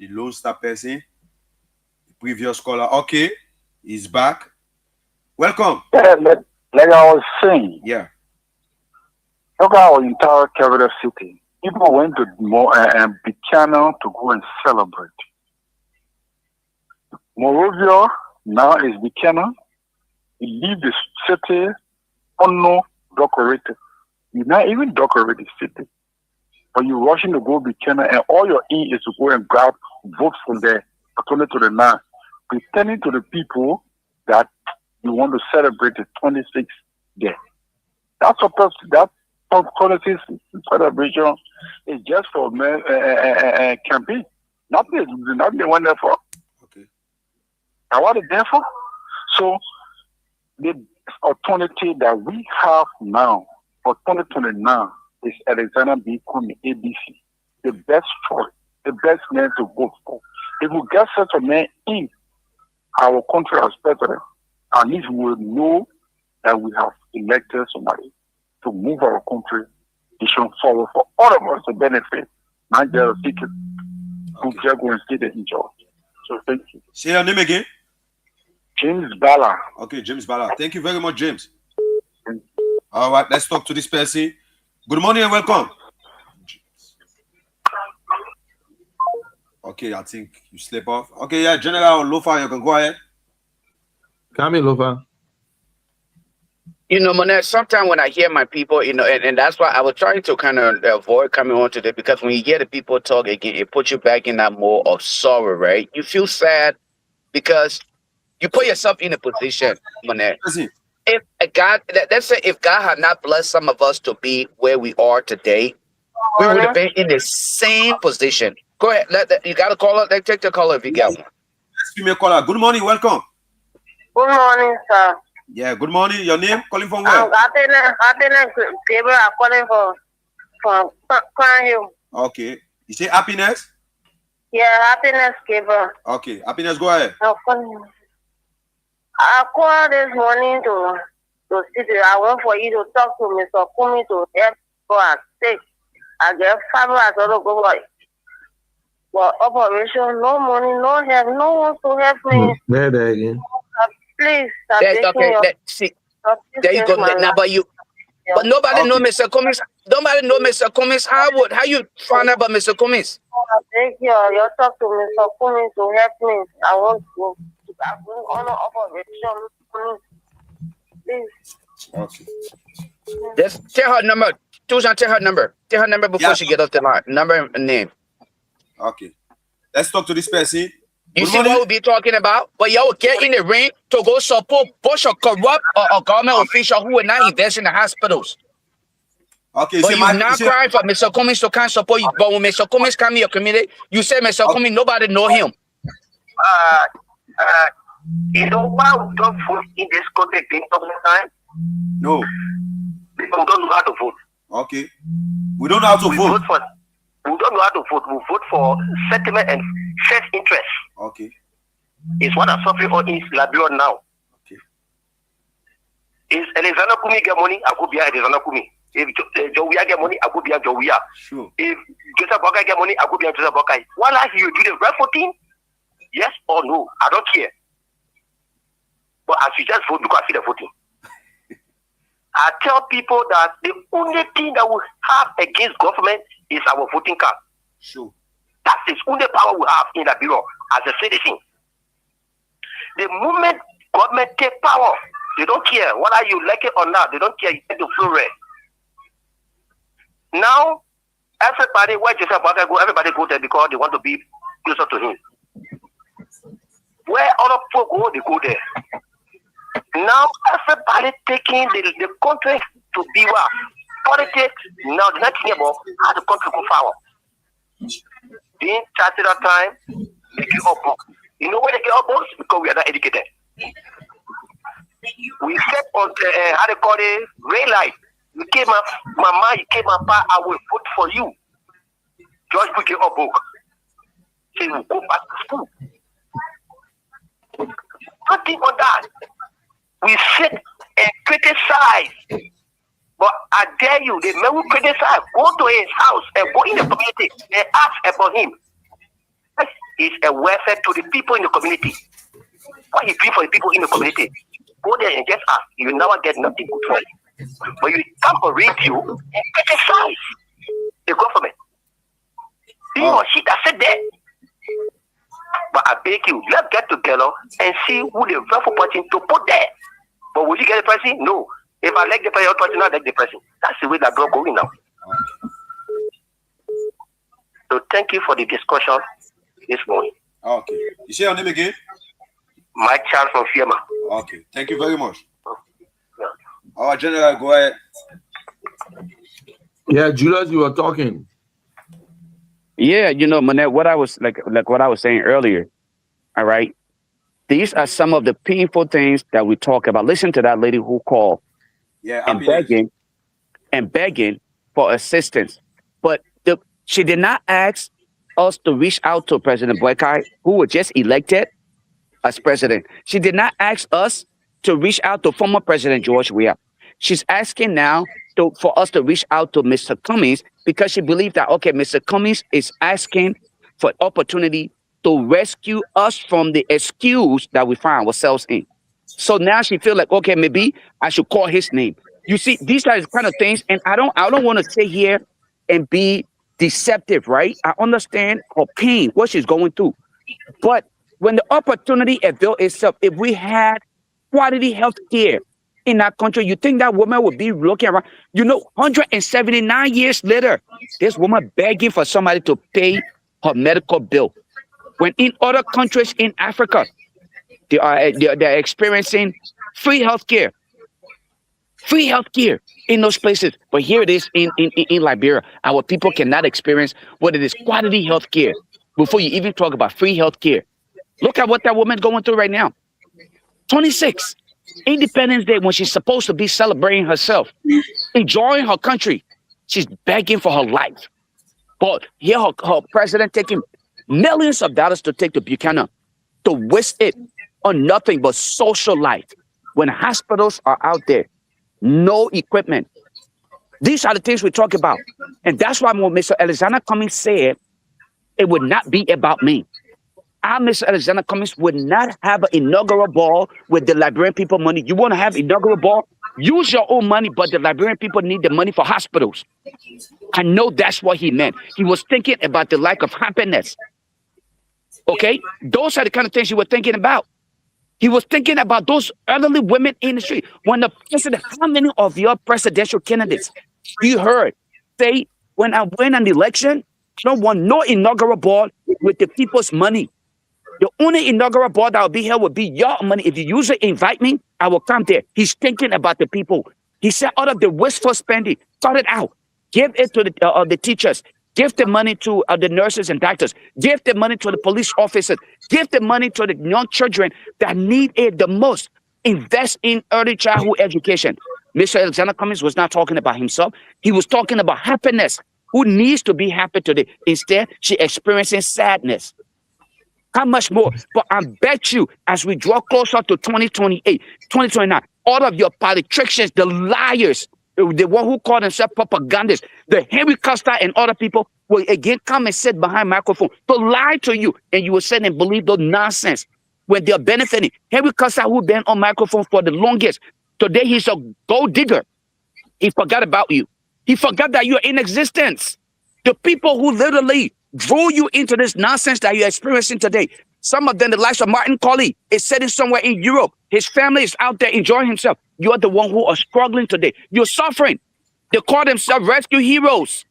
Lone Star person, the previous caller. Okay, he's back. Welcome.
Yeah, like I was saying.
Yeah.
Look at our entire capital city. People went to Buchanan to go and celebrate. Morovia now is Buchanan. He leave the city undecorated. You're not even decorated city. But you're rushing to go be Kenya, and all your aim is to go and grab votes from there, according to the man, pretending to the people that you want to celebrate the 26th day. That's supposed to, that 26th celebration is just for campaign. Not the one there for.
Okay.
And what is there for? So the alternative that we have now for 2029 is Alexander B. Kumi, ABC. The best choice, the best man to vote for. If we get such a man in our country as president, at least we will know that we have elected somebody to move our country nation forward for all of us to benefit, not just people who just go and stay there in charge. So thank you.
Say your name again.
James Bala.
Okay, James Bala. Thank you very much, James. All right, let's talk to this person. Good morning and welcome. Okay, I think you slip off. Okay, yeah, General Lofa, you can go ahead.
Come in, Lofa.
You know, Monet, sometimes when I hear my people, you know, and that's why I was trying to kind of avoid coming on today, because when you hear the people talk again, it puts you back in that mode of sorrow, right? You feel sad because you put yourself in a position, Monet. If God, let's say if God had not blessed some of us to be where we are today, we would have been in the same position. Go ahead. You got a caller? Take the caller if you got one.
Let's give me a caller. Good morning. Welcome.
Good morning, sir.
Yeah, good morning. Your name? Calling from where?
Happiness Gabriel. I'm calling from Crown Hill.
Okay. You say Happiness?
Yeah, Happiness Gabriel.
Okay. Happiness, go ahead.
I called this morning to see you. I went for you to talk to Mr. Kumi to help go and sick. I get $5 to go for operation. No money, no help, no one to help me.
There again.
Please,
there you go. Now, but nobody know Mr. Cummings. Nobody know Mr. Cummings. How you find out about Mr. Cummings?
Thank you. You talk to Mr. Cummings to help me. I want to bring on operation. Please.
Okay.
Just tell her number. Tucson, tell her number. Tell her number before she get off the line. Number and name.
Okay. Let's talk to this person.
You see what we'll be talking about? But y'all get in the ring to go support Bush or corrupt or government official who will not invest in the hospitals.
Okay,
but you're not crying for Mr. Cummings to can't support you. But when Mr. Cummings come in your community, you say Mr. Cummings, nobody know him.
You know why we don't vote in this country during government time?
No.
Because we don't know how to vote.
Okay. We don't know how to vote.
We don't know how to vote. We vote for sentiment and self-interest.
Okay.
It's what I'm suffering on in Liberia now.
Okay.
If Alexander Kumi get money, I go behind Alexander Kumi. If Jowia get money, I go behind Jowia.
Sure.
If Joseph Bokai get money, I go behind Joseph Bokai. One life you do the right voting? Yes or no? I don't care. But I should just vote because I see the voting. I tell people that the only thing that we have against government is our voting card.
Sure.
That's the only power we have in the bureau as a citizen. The moment government take power, they don't care whether you like it or not. They don't care. You take the floor red. Now, everybody, where Joseph Bokai go, everybody go there because they want to be closer to him. Where other folk go, they go there. Now, everybody taking the country to be what? Politics, now the next thing about how the country go forward. Being started that time, they get up books. You know where they get up books? Because we are not educated. We step on the, how they call it, red light. You came up, mama, you came up, I will vote for you. George put your up book. Say, we'll go back to school. Nothing on that. We sit and criticize. But I dare you, the man who criticize, go to his house and go in the community and ask about him. It's a welfare to the people in the community. What he doing for the people in the community? Go there and just ask. You will never get nothing good for you. But you come on radio and criticize the government. He or she that said that. But I beg you, let's get together and see who the rightful person to put there. But will you get the person? No.
If I like the person, I not like the person. That's the way that we're going now. So thank you for the discussion this morning.
Okay. You say your name again?
Mike Charles from Firma.
Okay. Thank you very much. Our general, go ahead.
Yeah, Julius, you were talking.
Yeah, you know, Manette, what I was what I was saying earlier. All right. These are some of the painful things that we talk about. Listen to that lady who called and begging for assistance. But she did not ask us to reach out to President Boykai, who was just elected as president. She did not ask us to reach out to former President George Weah. She's asking now for us to reach out to Mr. Cummings because she believed that, okay, Mr. Cummings is asking for opportunity to rescue us from the excuse that we find ourselves in. So now she feels like, okay, maybe I should call his name. You see, these are the kind of things, and I don't want to sit here and be deceptive, right? I understand her pain, what she's going through. But when the opportunity avails itself, if we had quality health care in our country, you think that woman would be looking around? You know, 179 years later, this woman begging for somebody to pay her medical bill. When in other countries in Africa, they're experiencing free health care. Free health care in those places. But here it is in Liberia. Our people cannot experience what it is quality health care before you even talk about free health care. Look at what that woman's going through right now. 26, Independence Day, when she's supposed to be celebrating herself, enjoying her country. She's begging for her life. But here her president taking millions of dollars to take to Buchanan to waste it on nothing but social life. When hospitals are out there, no equipment. These are the things we talk about. And that's why when Mr. Alexander Cummings said, it would not be about me. Mr. Alexander Cummings would not have an inaugural ball with the Liberian people money. You want to have inaugural ball? Use your own money, but the Liberian people need the money for hospitals. I know that's what he meant. He was thinking about the lack of happiness. Okay? Those are the kind of things he was thinking about. He was thinking about those elderly women in the street. When the president, how many of your presidential candidates you heard say, when I win an election, I don't want no inaugural ball with the people's money. The only inaugural ball that will be here will be your money. If you usually invite me, I will come there. He's thinking about the people. He said, out of the wasteful spending, sort it out. Give it to the teachers. Give the money to the nurses and doctors. Give the money to the police officers. Give the money to the young children that need it the most. Invest in early childhood education. Mr. Alexander Cummings was not talking about himself. He was talking about happiness. Who needs to be happy today? Instead, she experiencing sadness. How much more? But I bet you, as we draw closer to 2028, 2029, all of your politicians, the liars, the one who call themselves propagandists, the Henry Costa and other people will again come and sit behind microphone to lie to you, and you will sit and believe those nonsense when they're benefiting. Henry Costa, who been on microphone for the longest, today he's a gold digger. He forgot about you. He forgot that you're in existence. The people who literally drew you into this nonsense that you're experiencing today. Some of them, the likes of Martin Colley, is sitting somewhere in Europe. His family is out there enjoying himself. You're the one who are struggling today. You're suffering. They call themselves rescue heroes.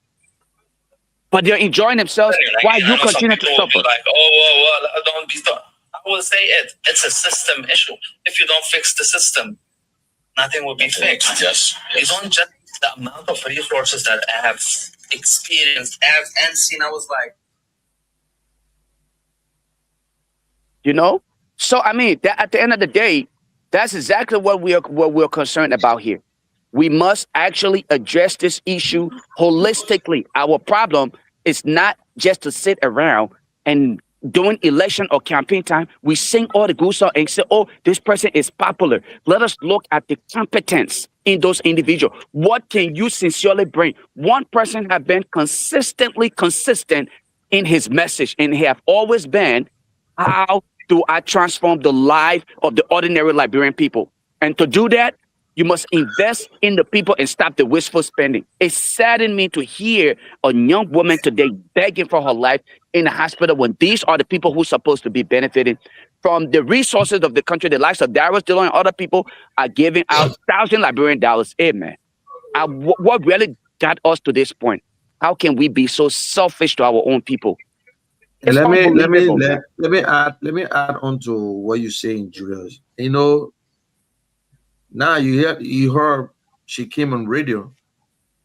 But they're enjoying themselves while you continue to suffer.
Like, oh, well, don't be done. I will say it's a system issue. If you don't fix the system, nothing will be fixed. Yes. It's not just the amount of resources that I have experienced and seen. I was like,
you know, so I mean, at the end of the day, that's exactly what we're concerned about here. We must actually address this issue holistically. Our problem is not just to sit around and during election or campaign time, we sing all the good songs and say, oh, this person is popular. Let us look at the competence in those individuals. What can you sincerely bring? One person has been consistently consistent in his message, and he have always been, how do I transform the life of the ordinary Liberian people? And to do that, You must invest in the people and stop the wasteful spending. It saddened me to hear a young woman today begging for her life in the hospital when these are the people who are supposed to be benefiting from the resources of the country. The likes of Darius Dillon and other people are giving out $1,000 Liberian dollars. Hey, man, what really got us to this point? How can we be so selfish to our own people? It's
let me add on to what you're saying, Julius. You know, now you heard she came on radio.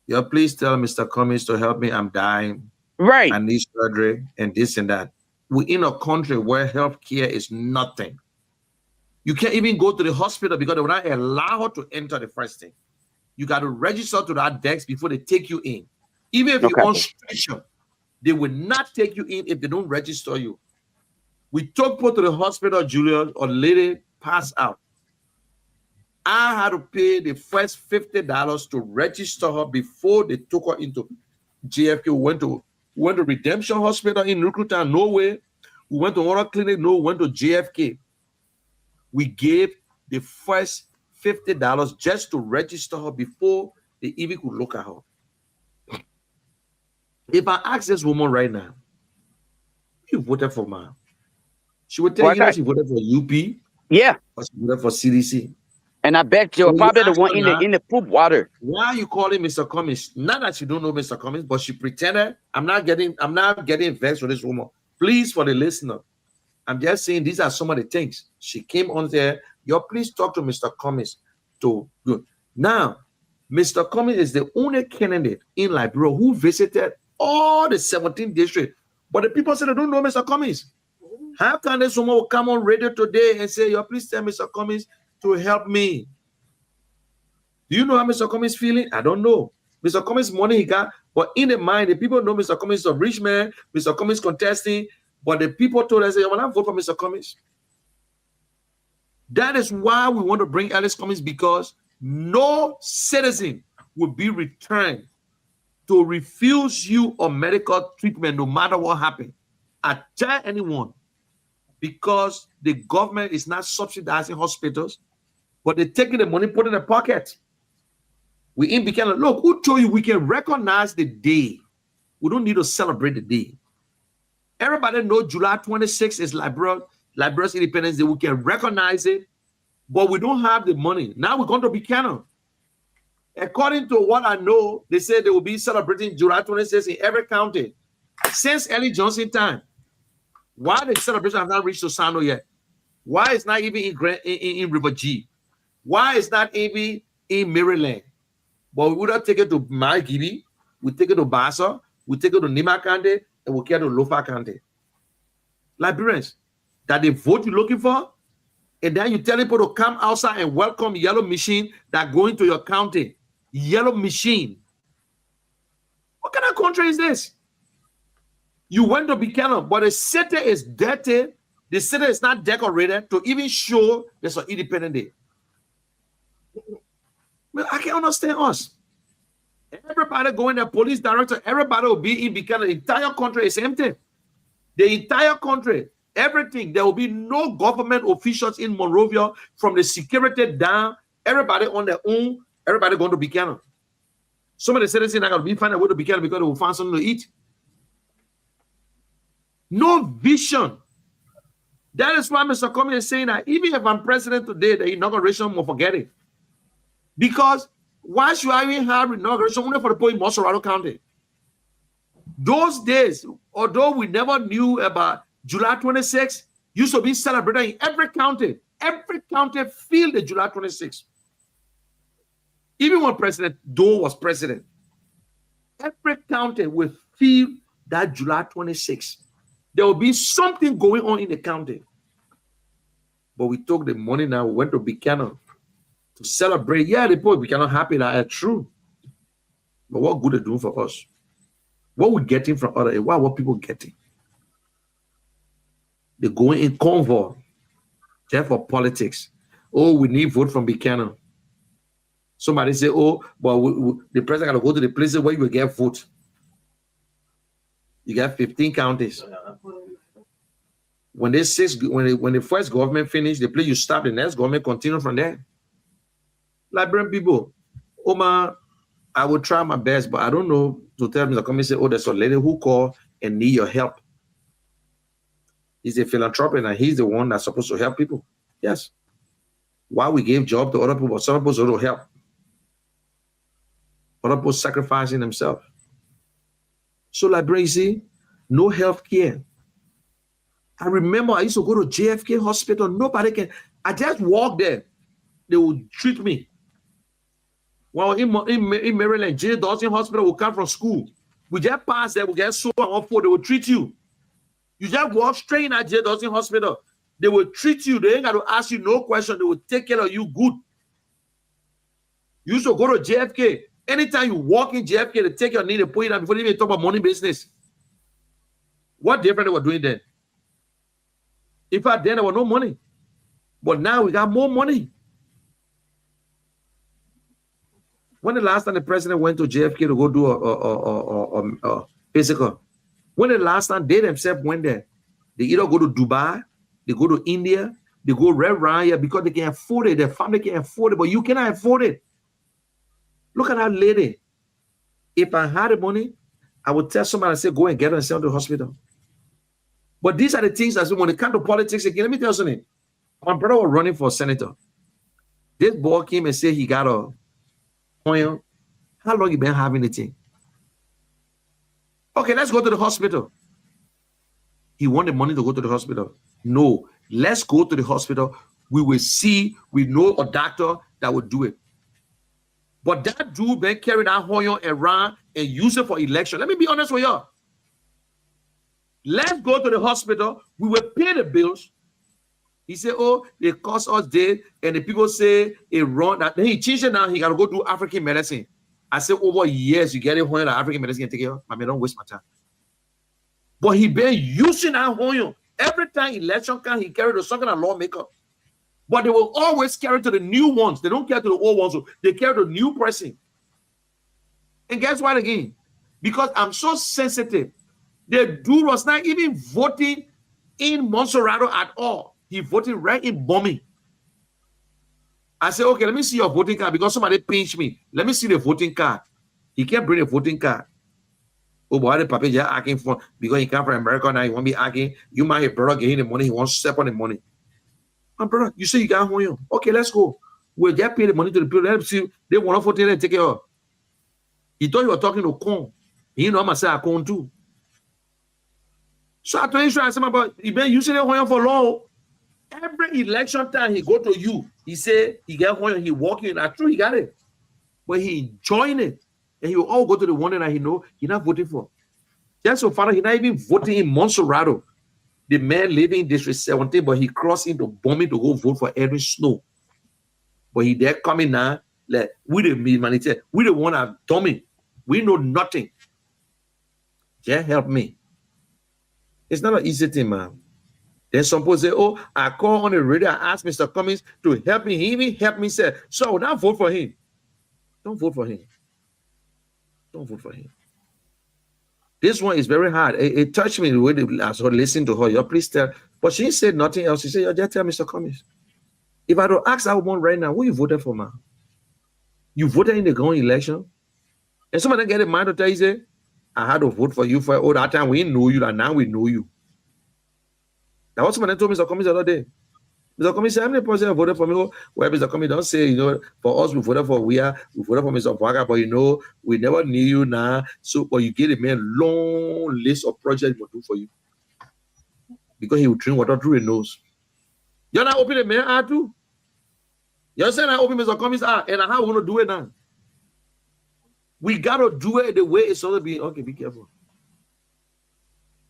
Yeah, please tell Mr. Cummings to help me. I'm dying.
Right.
I need surgery and this and that. We're in a country where healthcare is nothing. You can't even go to the hospital because they will not allow her to enter the first thing. You got to register to that desk before they take you in. Even if you're on stretcher, they will not take you in if they don't register you. We took her to the hospital, Julius, a lady passed out. I had to pay the first $50 to register her before they took her into JFK. We went to Redemption Hospital in Newtown, Norway. We went to another clinic, we went to JFK. We gave the first $50 just to register her before they even could look at her. If I ask this woman right now, you voted for me, she would tell you that she voted for UP.
Yeah.
Or she voted for CDC.
And I bet you're probably the one in the poop water.
Why are you calling Mr. Cummings? Not that you don't know Mr. Cummings, but she pretended. I'm not getting vexed with this woman. Please, for the listener, I'm just saying these are some of the things. She came on there. Yo, please talk to Mr. Cummings to do. Now, Mr. Cummings is the only candidate in Liberia who visited all the 17 districts. But the people say they don't know Mr. Cummings. How can this woman will come on radio today and say, yo, please tell Mr. Cummings to help me? Do you know how Mr. Cummings is feeling? I don't know. Mr. Cummings money he got, but in the mind, the people know Mr. Cummings is a rich man, Mr. Cummings contesting, but the people told us, I want to vote for Mr. Cummings. That is why we want to bring Alice Cummings, because no citizen will be returned to refuse you a medical treatment no matter what happened. I tell anyone, because the government is not subsidizing hospitals, but they're taking the money, put it in their pocket. We in Buchanan, look, who told you we can recognize the day? We don't need to celebrate the day. Everybody knows July 26th is Liberia's Independence Day. We can recognize it, but we don't have the money. Now we're going to Buchanan. According to what I know, they said they will be celebrating July 26th in every county since Ellie Johnson time. Why the celebration has not reached Osano yet? Why it's not even in River G? Why it's not even in Maryland? But we would have taken it to Margibi, we take it to Bassa, we take it to Nima County, and we get to Lofa County. Liberians, that the vote you're looking for, and then you tell people to come outside and welcome yellow machine that go into your county. Yellow machine. What kind of country is this? You went to Buchanan, but the city is dirty. The city is not decorated to even show there's an Independent Day. Well, I can understand us. Everybody going there, police director, everybody will be in Buchanan. The entire country is empty. The entire country, everything. There will be no government officials in Monrovia from the security down. Everybody on their own. Everybody going to Buchanan. Some of the citizens are going to be finding a way to Buchanan because they will find something to eat. No vision. That is why Mr. Cummings is saying that even if I'm president today, the inauguration will forget it. Because why should I even have inauguration only for the people in Mosorado County? Those days, although we never knew about July 26th, used to be celebrated in every county. Every county feel the July 26th. Even when President Doe was president, every county will feel that July 26th. There will be something going on in the county. But we took the money now, we went to Buchanan to celebrate. Yeah, the people Buchanan happy that are true. But what good are they doing for us? What we getting from other? What people getting? They're going in convoy just for politics. Oh, we need vote from Buchanan. Somebody say, oh, but the president got to go to the places where you will get vote. You got 15 counties. When the first government finished, the place you stop, the next government continue from there. Liberian people, Oma, I will try my best, but I don't know to tell Mr. Cummings, say, oh, there's a lady who called and need your help. He's a philanthropist and he's the one that's supposed to help people. Yes. Why we gave job to other people, some people to help. Other people sacrificing themselves. So Liberia, you see, no health care. I remember I used to go to JFK hospital. Nobody can. I just walk there. They would treat me. Well, in Maryland, J. Dawson Hospital will come from school. We just pass there, we get so on for, they will treat you. You just walk straight in at J. Dawson Hospital. They will treat you. They ain't got to ask you no question. They will take care of you good. You used to go to JFK. Anytime you walk in JFK, they take your knee, they put it down before they even talk about money business. What different they were doing then? In fact, then there was no money. But now we got more money. When the last time the president went to JFK to go do a physical? When the last time they themselves went there? They either go to Dubai, they go to India, they go right around here because they can afford it. Their family can afford it, but you cannot afford it. Look at that lady. If I had the money, I would tell somebody and say, go and get her and send her to the hospital. But these are the things that when it comes to politics, again, let me tell you something. My brother was running for senator. This boy came and said he got a oil. How long you been having the thing? Okay, let's go to the hospital. He wanted money to go to the hospital. No, let's go to the hospital. We will see, we know a doctor that will do it. But that dude been carrying that oil around and use it for election. Let me be honest with you. Let's go to the hospital. We will pay the bills. He said, oh, they cost us dead. And the people say it wrong. Then he changed it now. He got to go do African medicine. I said, over years, you get it when African medicine can take care of. I mean, don't waste my time. But he been using that oil. Every time election comes, he carried to something a lawmaker. But they will always carry to the new ones. They don't carry to the old ones. They carry to the new person. And guess what again? Because I'm so sensitive. The dude was not even voting in Monserrato at all. He voted right in Bombing. I said, okay, let me see your voting card because somebody pinched me. Let me see the voting card. He can't bring a voting card. Oh, boy, the papa just asking for because he come from America now. He won't be asking. You might have brother getting the money. He wants to step on the money. My brother, you say you got home. Okay, let's go. We'll just pay the money to the people. Let them see. They want to vote and take care of. He thought you were talking to Con. He know I'm going to say I Con too. So I told him, I said, but he been using the home for long. Every election time he go to you, he say he get home, he walk in. That's true, he got it. But he enjoying it. And he will all go to the one that he know he not voting for. Just so far, he not even voting in Monserrato. The man living in District 17, but he crossed into Bombing to go vote for Edwin Snow. But he there coming now, like, we the humanity, we the one that dummy. We know nothing. Just help me. It's not an easy thing, man. Then some people say, oh, I call on the radio, I ask Mr. Cummings to help me. He even helped me say, so I will not vote for him. Don't vote for him. Don't vote for him. This one is very hard. It touched me the way I was listening to her. You please tell. But she said nothing else. She said, you just tell Mr. Cummings. If I don't ask that woman right now, who you voted for, man? You voted in the going election? And somebody get a mind to tell you, say, I had to vote for you for all that time. We didn't know you, and now we know you. That was somebody told Mr. Cummings the other day. Mr. Cummings said, how many person voted for me? Well, Mr. Cummings don't say, you know, for us, we voted for Mr. Parker, but you know, we never knew you now. So, but you get a man long list of projects he will do for you. Because he will drink water through his nose. You're not opening the man eye too. You're saying I open Mr. Cummings eye, and how we going to do it now? We got to do it the way it's supposed to be. Okay, be careful.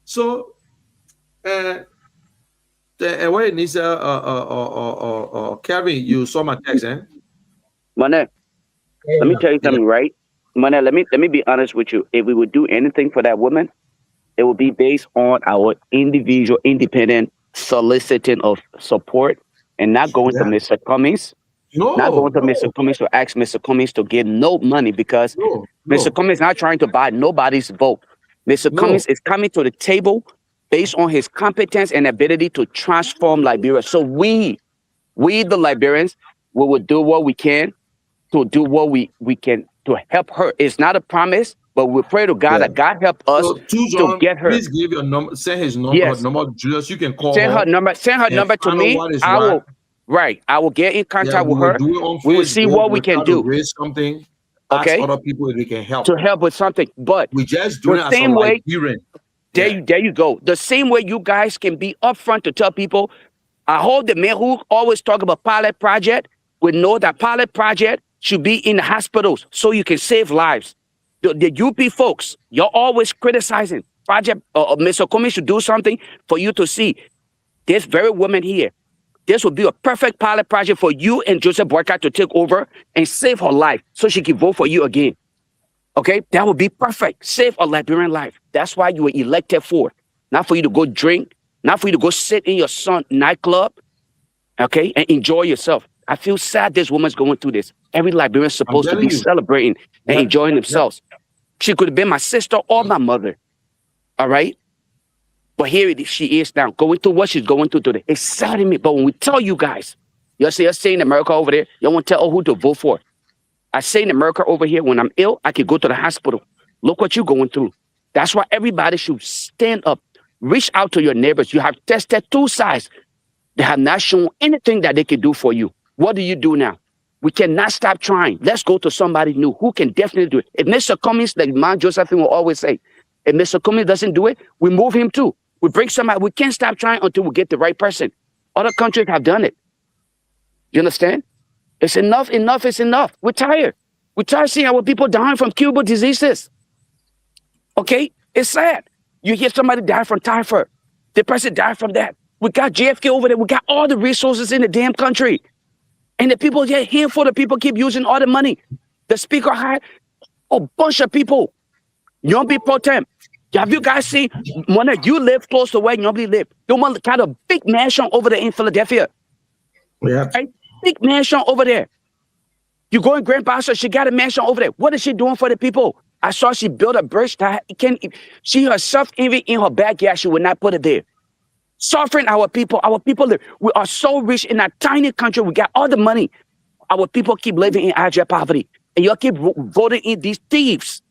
So, and what it needs, Kevin, you saw my text, eh?
Manet, let me tell you something, right? Manet, let me be honest with you. If we would do anything for that woman, it would be based on our individual, independent soliciting of support and not going to Mr. Cummings. Not going to Mr. Cummings to ask Mr. Cummings to give no money because Mr. Cummings is not trying to buy nobody's vote. Mr. Cummings is coming to the table based on his competence and ability to transform Liberia. So we the Liberians, we will do what we can to do what we can to help her. It's not a promise, but we pray to God that God help us
So,
to get her.
please give your number. Send his number.
Yes.
Her number. Just you can call
Send her
her.
number. Send her
and
number to
find out
me.
what is
I
right.
will. Right. I will get in
Yeah,
contact
we
with
will
her.
do it on Facebook.
We will see what we
We'll
can
try to
do.
raise something. Ask
Okay.
other people if they can help.
To help with something, but
We just doing it
the
as a
same way.
Liberian.
There you go. The same way you guys can be upfront to tell people. I hope the men who always talk about pilot project will know that pilot project should be in the hospitals so you can save lives. The UP folks, you're always criticizing project. Mr. Comey should do something for you to see. This very woman here. This would be a perfect pilot project for you and Joseph Boycott to take over and save her life so she can vote for you again. Okay, that would be perfect. Save a Liberian life. That's why you were elected for. Not for you to go drink, not for you to go sit in your son nightclub, okay, and enjoy yourself. I feel sad this woman's going through this. Every Liberian's supposed to be celebrating and enjoying themselves. She could have been my sister or my mother. All right? But here she is now, going through what she's going through today. It's sad to me. But when we tell you guys, you'll see us saying America over there, you won't tell who to vote for. I say in America over here, when I'm ill, I could go to the hospital. Look what you're going through. That's why everybody should stand up. Reach out to your neighbors. You have tested 2 sides. They have not shown anything that they can do for you. What do you do now? We cannot stop trying. Let's go to somebody new who can definitely do it. If Mr. Cummings, like Mount Josephine will always say, if Mr. Cummings doesn't do it, we move him too. We bring somebody. We can't stop trying until we get the right person. Other countries have done it. You understand? It's enough. Enough is enough. We're tired. We're tired seeing our people dying from curable diseases. Okay? It's sad. You hear somebody die from typhoid. The person died from that. We got JFK over there. We got all the resources in the damn country. And the people, a handful of people keep using all the money. The speaker hired a bunch of people. Yombi Potem. Have you guys seen, when you live close to where Yombi live, the one got a big mansion over there in Philadelphia.
Yeah.
Right? Big mansion over there. You go in Grand Pastor, she got a mansion over there. What is she doing for the people? I saw she built a bridge that she herself, even in her backyard, she would not put it there. Suffering our people. Our people, we are so rich in a tiny country. We got all the money. Our people keep living in abject poverty. And y'all keep voting in these thieves.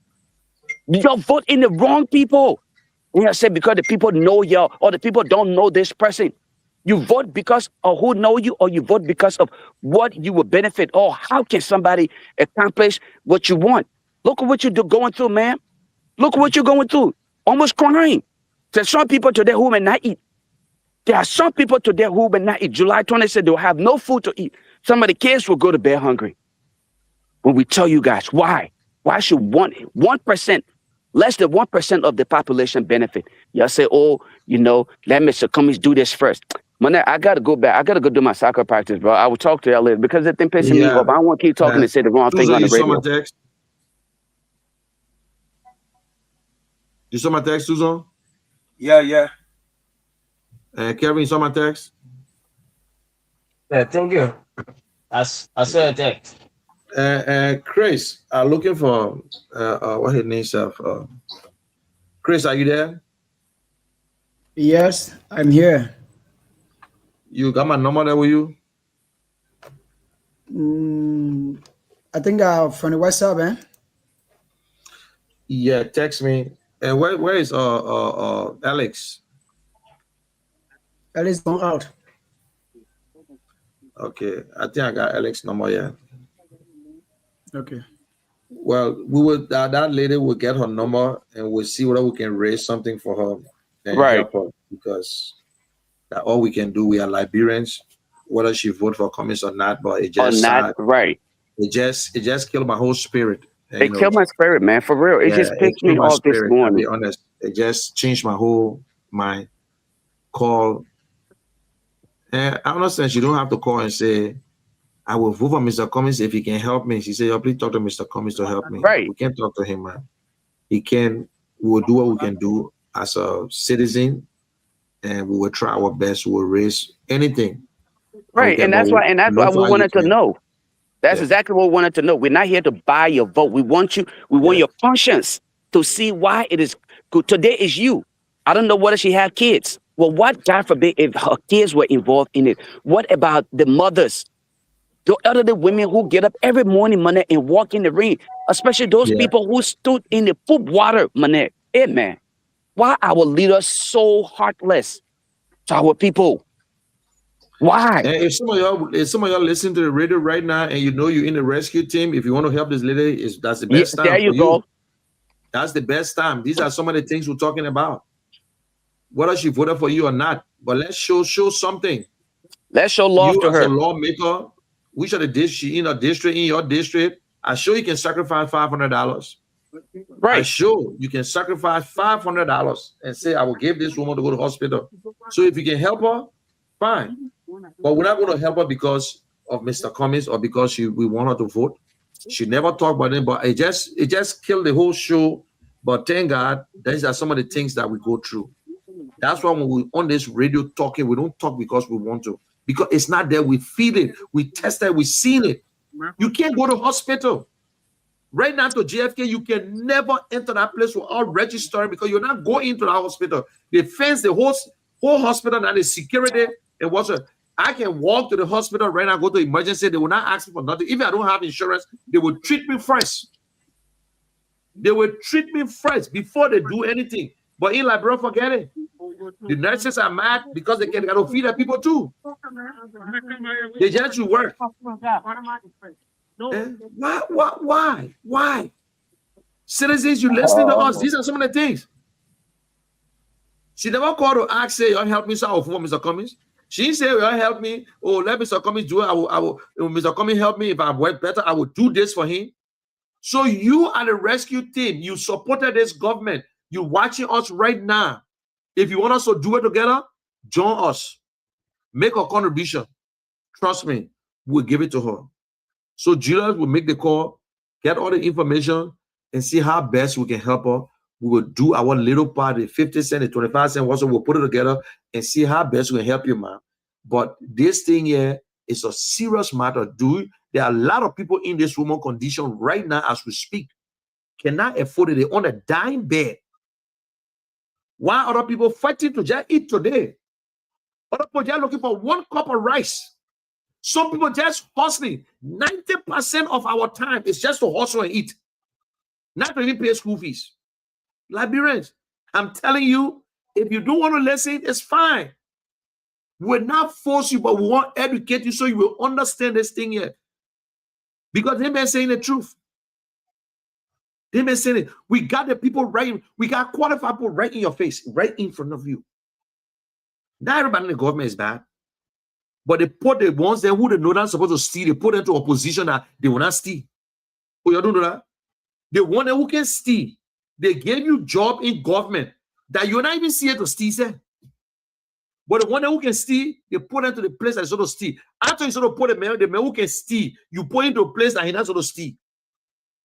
Y'all vote in the wrong people. And I said, because the people know y'all, or the people don't know this person. You vote because of who know you, or you vote because of what you will benefit, or how can somebody accomplish what you want. Look at what you're going through, man. Look at what you're going through. Almost crying. There's some people today who may not eat. There are some people today who may not eat. July 20 said they'll have no food to eat. Some of the kids will go to bed hungry. When we tell you guys, why? Why should 1%, less than 1% of the population benefit? Y'all say, oh, let Mr. Cummings do this first. Man, I got to go back. I got to go do my soccer practice, bro. I will talk to y'all later because that thing pissing me off. I don't want to keep talking and say the wrong thing on the radio.
You saw my text, Susan?
Yeah.
Kevin, you saw my text?
Yeah, thank you. I saw a text.
Chris, I'm looking for what his name is. Chris, are you there?
Yes, I'm here.
You got my number there with you?
I think from the WhatsApp, man.
Yeah, text me. And where is Alex?
Alex gone out.
Okay, I think I got Alex's number. Yeah.
Okay.
Well, we will. That lady will get her number, and we'll see whether we can raise something for her and help her, because that's all we can do. We are Liberians, whether she vote for Cummings or not. But it just
right.
It just killed my whole spirit.
It killed my spirit, man. For real, it just pissed me off this morning.
To be honest, it just changed my whole mind. Call, and I understand she don't have to call and say, I will vote for Mr. Cummings if he can help me. She said, oh, please talk to Mr. Cummings to help me.
Right.
We can't talk to him, man. We will do what we can do as a citizen, and we will try our best. We will raise anything.
Right, and that's why we wanted to know. That's exactly what we wanted to know. We're not here to buy your vote. We want your conscience to see why it is good. Today is you. I don't know whether she had kids. Well, what, God forbid, if her kids were involved in it? What about the mothers The elderly women who get up every morning, man, and walk in the rain, especially those people who stood in the food water, man. Hey, man, why our leaders so heartless to our people? Why?
And if some of y'all listen to the radio right now, and you know you're in the rescue team, if you want to help this lady, that's the best time.
There you
for
go.
That's the best time. These are some of the things we're talking about. Whether she voted for you or not, but let's show something.
Let's show love to her.
You as a lawmaker, we should have she in a district, in your district. I'm sure you can sacrifice $500.
Right.
I'm sure you can sacrifice $500 and say, I will give this woman to go to the hospital. So if you can help her, fine. But we're not going to help her because of Mr. Cummings or because we want her to vote. She never talked about it, but it just killed the whole show. But thank God, these are some of the things that we go through. That's why when we're on this radio talking, we don't talk because we want to. Because it's not there. We feel it. We test it. We seen it. You can't go to hospital. Right now to JFK, you can never enter that place without registering because you're not going into the hospital. They fence the whole hospital and the security and what's it. I can walk to the hospital right now, go to emergency. They will not ask me for nothing. Even if I don't have insurance, they will treat me first. They will treat me first before they do anything. But in Liberia, forget it. The nurses are mad because they can feed their people too. They just to work. Why? Citizens, you listening to us. These are some of the things. She never called to ask, say, y'all help me, so I will for Mr. Cummings. She said, y'all help me. Oh, let Mr. Cummings do it. I will. Mr. Cummings help me. If I work better, I will do this for him. So you are the rescue team. You supported this government. You're watching us right now. If you want us to do it together, join us. Make a contribution. Trust me, we'll give it to her. So Julius will make the call, get all the information, and see how best we can help her. We will do our little part, the 50 cents, the 25 cents, also we'll put it together and see how best we can help you, man. But this thing here is a serious matter. There are a lot of people in this woman condition right now as we speak. Cannot afford it. They're on a dying bed. Why other people fighting to just eat today? Other people just looking for one cup of rice. Some people just hustling. 90% of our time is just to hustle and eat. Not to even pay school fees. Liberians, I'm telling you, if you don't want to listen, it's fine. We're not force you, but we want to educate you so you will understand this thing here. Because they've been saying the truth. They've been saying it. We got the people right. We got qualified people right in your face, right in front of you. Not everybody in the government is bad. But they put the ones there who they know not supposed to steal, they put them into a position that they will not steal. Oh, you don't know that? The one who can steal, they gave you job in government that you're not even seeing to steal, sir. But the one who can steal, they put them to the place that's supposed to steal. After you sort of put the man who can steal, you put him to a place that he's not supposed to steal.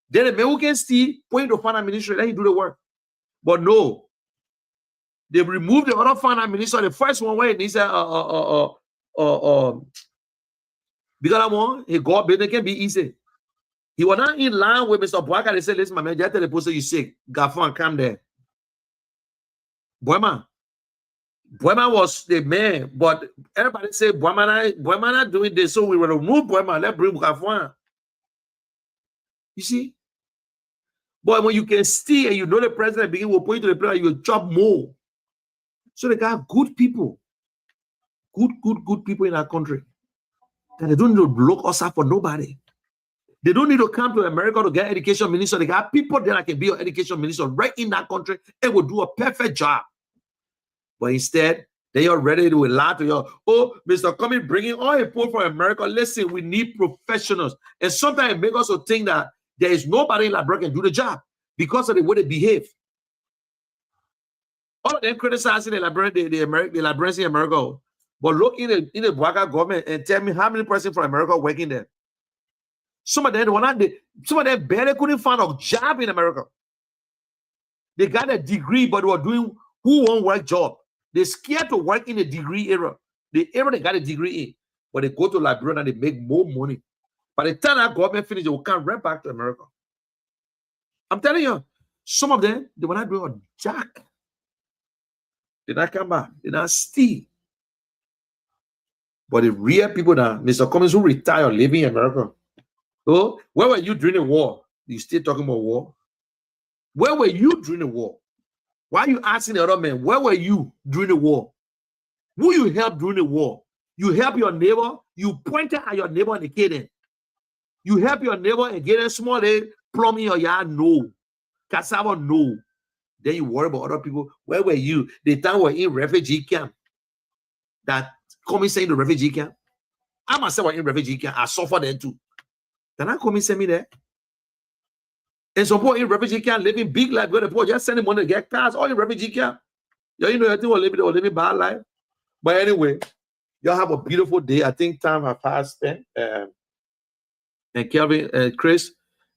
Then the man who can steal, put him to finance ministry, let him do the work. But no, they removed the other finance minister. The first one where he said, because one, he got business can be easy. He was not in line with Mr. Boaka. They said, listen, my man, just tell the person you sick. Gafon, come there. Boyman was the man, but everybody say Boyman not doing this, so we will remove Boyman. Let's bring Gafon. You see? But when you can steal and you know the president begin will point to the player, you will chop more. So they got good people. Good people in our country. And they don't need to look us up for nobody. They don't need to come to America to get education minister. They got people there that can be your education minister right in that country and will do a perfect job. But instead, they are ready to lie to you. Oh, Mr. Cummings bringing all his people from America. Listen, we need professionals. And sometimes it makes us think that there is nobody in Liberia can do the job because of the way they behave. All of them criticizing the Liberians in America. But look in the Boaka government and tell me how many persons from America working there. Some of them barely couldn't find a job in America. They got a degree, but they were doing who won't work job. They're scared to work in the degree era. The era they got a degree in. But they go to Liberia and they make more money. By the time that government finishes, they will come right back to America. I'm telling you, some of them, they were not doing a jack. They not come back. They not steal. But the real people that Mr. Cummings who retired living in America. Oh, where were you during the war? You still talking about war? Where were you during the war? Why are you asking the other man, where were you during the war? Who you helped during the war? You help your neighbor, you pointed at your neighbor and the kid. You help your neighbor and get a small plumbing your yard, no. Cassava, no. Then you worry about other people. Where were you? The time we're in refugee camp. That Cummings saying the refugee camp. I myself was in refugee camp. I suffered there too. Then I Cummings send me there. And some people in refugee camp living big life, where the poor just sending money to get cars, all in refugee camp. You know, I think we're living bad life. But anyway, y'all have a beautiful day. I think time has passed then. And Kelvin, Chris,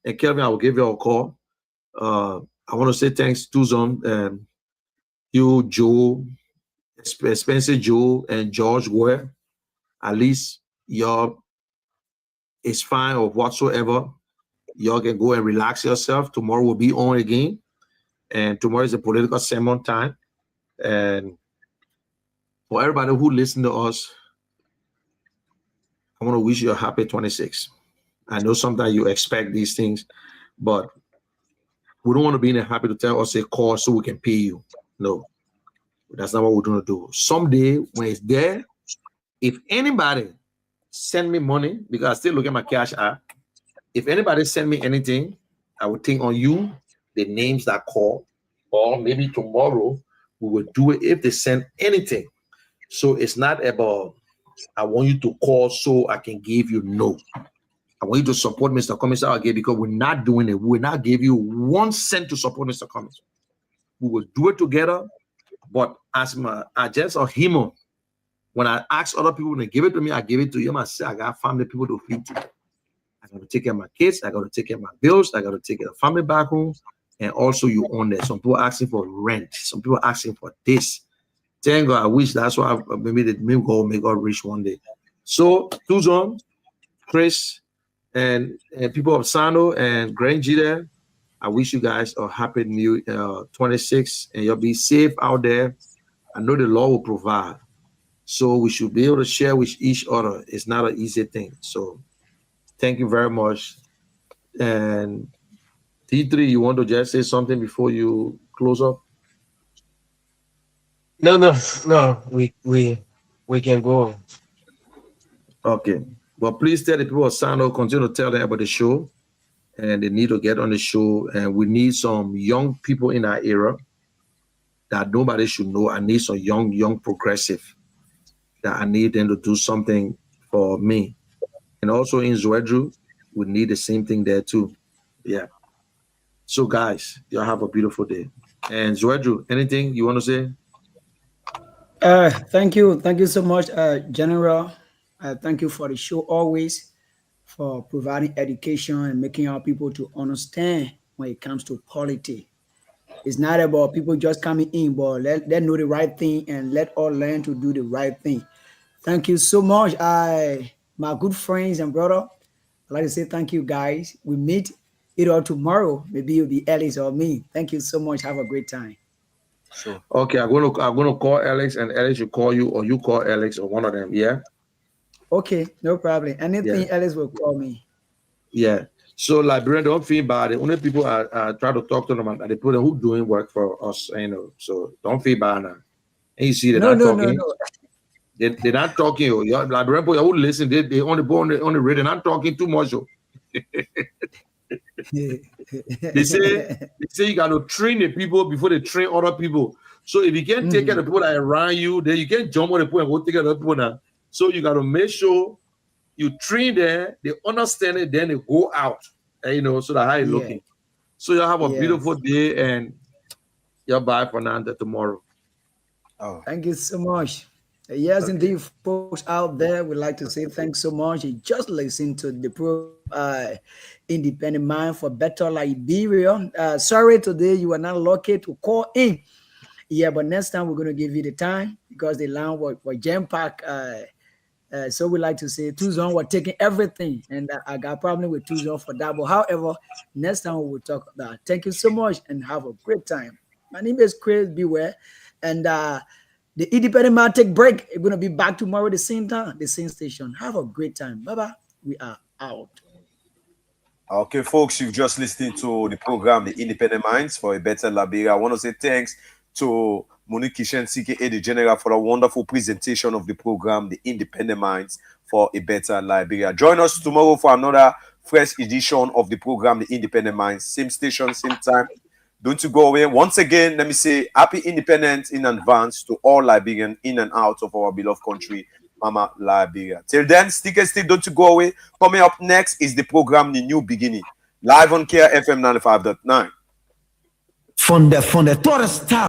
and Kelvin, I will give you a call. I want to say thanks to Tuzon, you, Joe, Spencer, Joe, and George were. At least y'all is fine or whatsoever. Y'all can go and relax yourself. Tomorrow will be on again. And tomorrow is a political sermon time. And for everybody who listen to us, I want to wish you a happy 26. I know sometimes you expect these things, but we don't want to be in a habit to tell us a call so we can pay you. No, that's not what we're going to do. Someday when it's there, if anybody send me money, because I still look at my cash app, if anybody send me anything, I will think on you, the names that call, or maybe tomorrow we will do it if they send anything. So it's not about, I want you to call so I can give you. No. I want you to support Mr. Cummings again because we're not doing it. We will not give you 1 cent to support Mr. Cummings. We will do it together. But as my agents or him, when I ask other people to give it to me, I give it to you. I say, I got family people to feed to. I got to take care of my kids. I got to take care of my bills. I got to take care of family back home. And also you own there. Some people asking for rent. Some people asking for this. Thank God, I wish that's why maybe the main goal may God reach one day. So, Tuzon, Chris, and people of Sano and Grand Jida, I wish you guys a happy new 26 and you'll be safe out there. I know the Lord will provide. So we should be able to share with each other. It's not an easy thing. So thank you very much. And T3, you want to just say something before you close up?
No. We can go.
Okay. But please tell the people of Sano, continue to tell them about the show. And they need to get on the show. And we need some young people in our era that nobody should know. I need some young progressive that I need them to do something for me. And also in Zwedru, we need the same thing there too. Yeah. So guys, y'all have a beautiful day. And Zwedru, anything you want to say?
Thank you so much, General. Thank you for the show always, for providing education and making our people to understand when it comes to politics. It's not about people just coming in, but let know the right thing and let all learn to do the right thing. Thank you so much, my good friends and brother. I'd like to say thank you, guys. We meet either tomorrow. Maybe it'll be Ellis or me. Thank you so much. Have a great time.
Sure. Okay, I'm gonna call Alex, and Alex will call you, or you call Alex, or one of them. Yeah.
Okay, no problem. Anything Alex will call me.
Yeah. So Liberia, don't feel bad. The only people I try to talk to them are the people who doing work for us. You know, so don't feel bad now. And you see, they're not talking. No. They're not talking. Liberian people who listen, they only go on the radio. They're not talking too much. They say you got to train the people before they train other people. So if you can't take care of the people that are around you, then you can't jump on the people and go take care of the people now. So you got to make sure you train them, they understand it, then they go out. And, you know, so that's how it's looking. So y'all have a beautiful day, and y'all bye for now until tomorrow.
Oh. Thank you so much. Yes, indeed, folks out there, we'd like to say thanks so much. You just listen to the program, Independent Mind for Better Liberia. Sorry today you are not lucky to call in. Yeah, but next time we're going to give you the time because the line was jam-packed. So we like to say Tuzon was taking everything, and I got a problem with Tuzon for that. But however, next time we will talk about that. Thank you so much and have a great time. My name is Chris Beware, and The Independent Man take break. We're gonna be back tomorrow at the same time, the same station. Have a great time. Bye bye. We are out.
Okay, folks, you've just listened to the program, The Independent Minds for a Better Liberia. I want to say thanks to Monique Kishen, CKA, the General, for a wonderful presentation of the program, The Independent Minds for a Better Liberia. Join us tomorrow for another fresh edition of the program, The Independent Minds. Same station, same time. Don't you go away. Once again, let me say happy independence in advance to all Liberians in and out of our beloved country, Mama Liberia. Till then, stick and stick, don't you go away. Coming up next is the program, The New Beginning, live on KFM 95.9.
From the Torres Tower.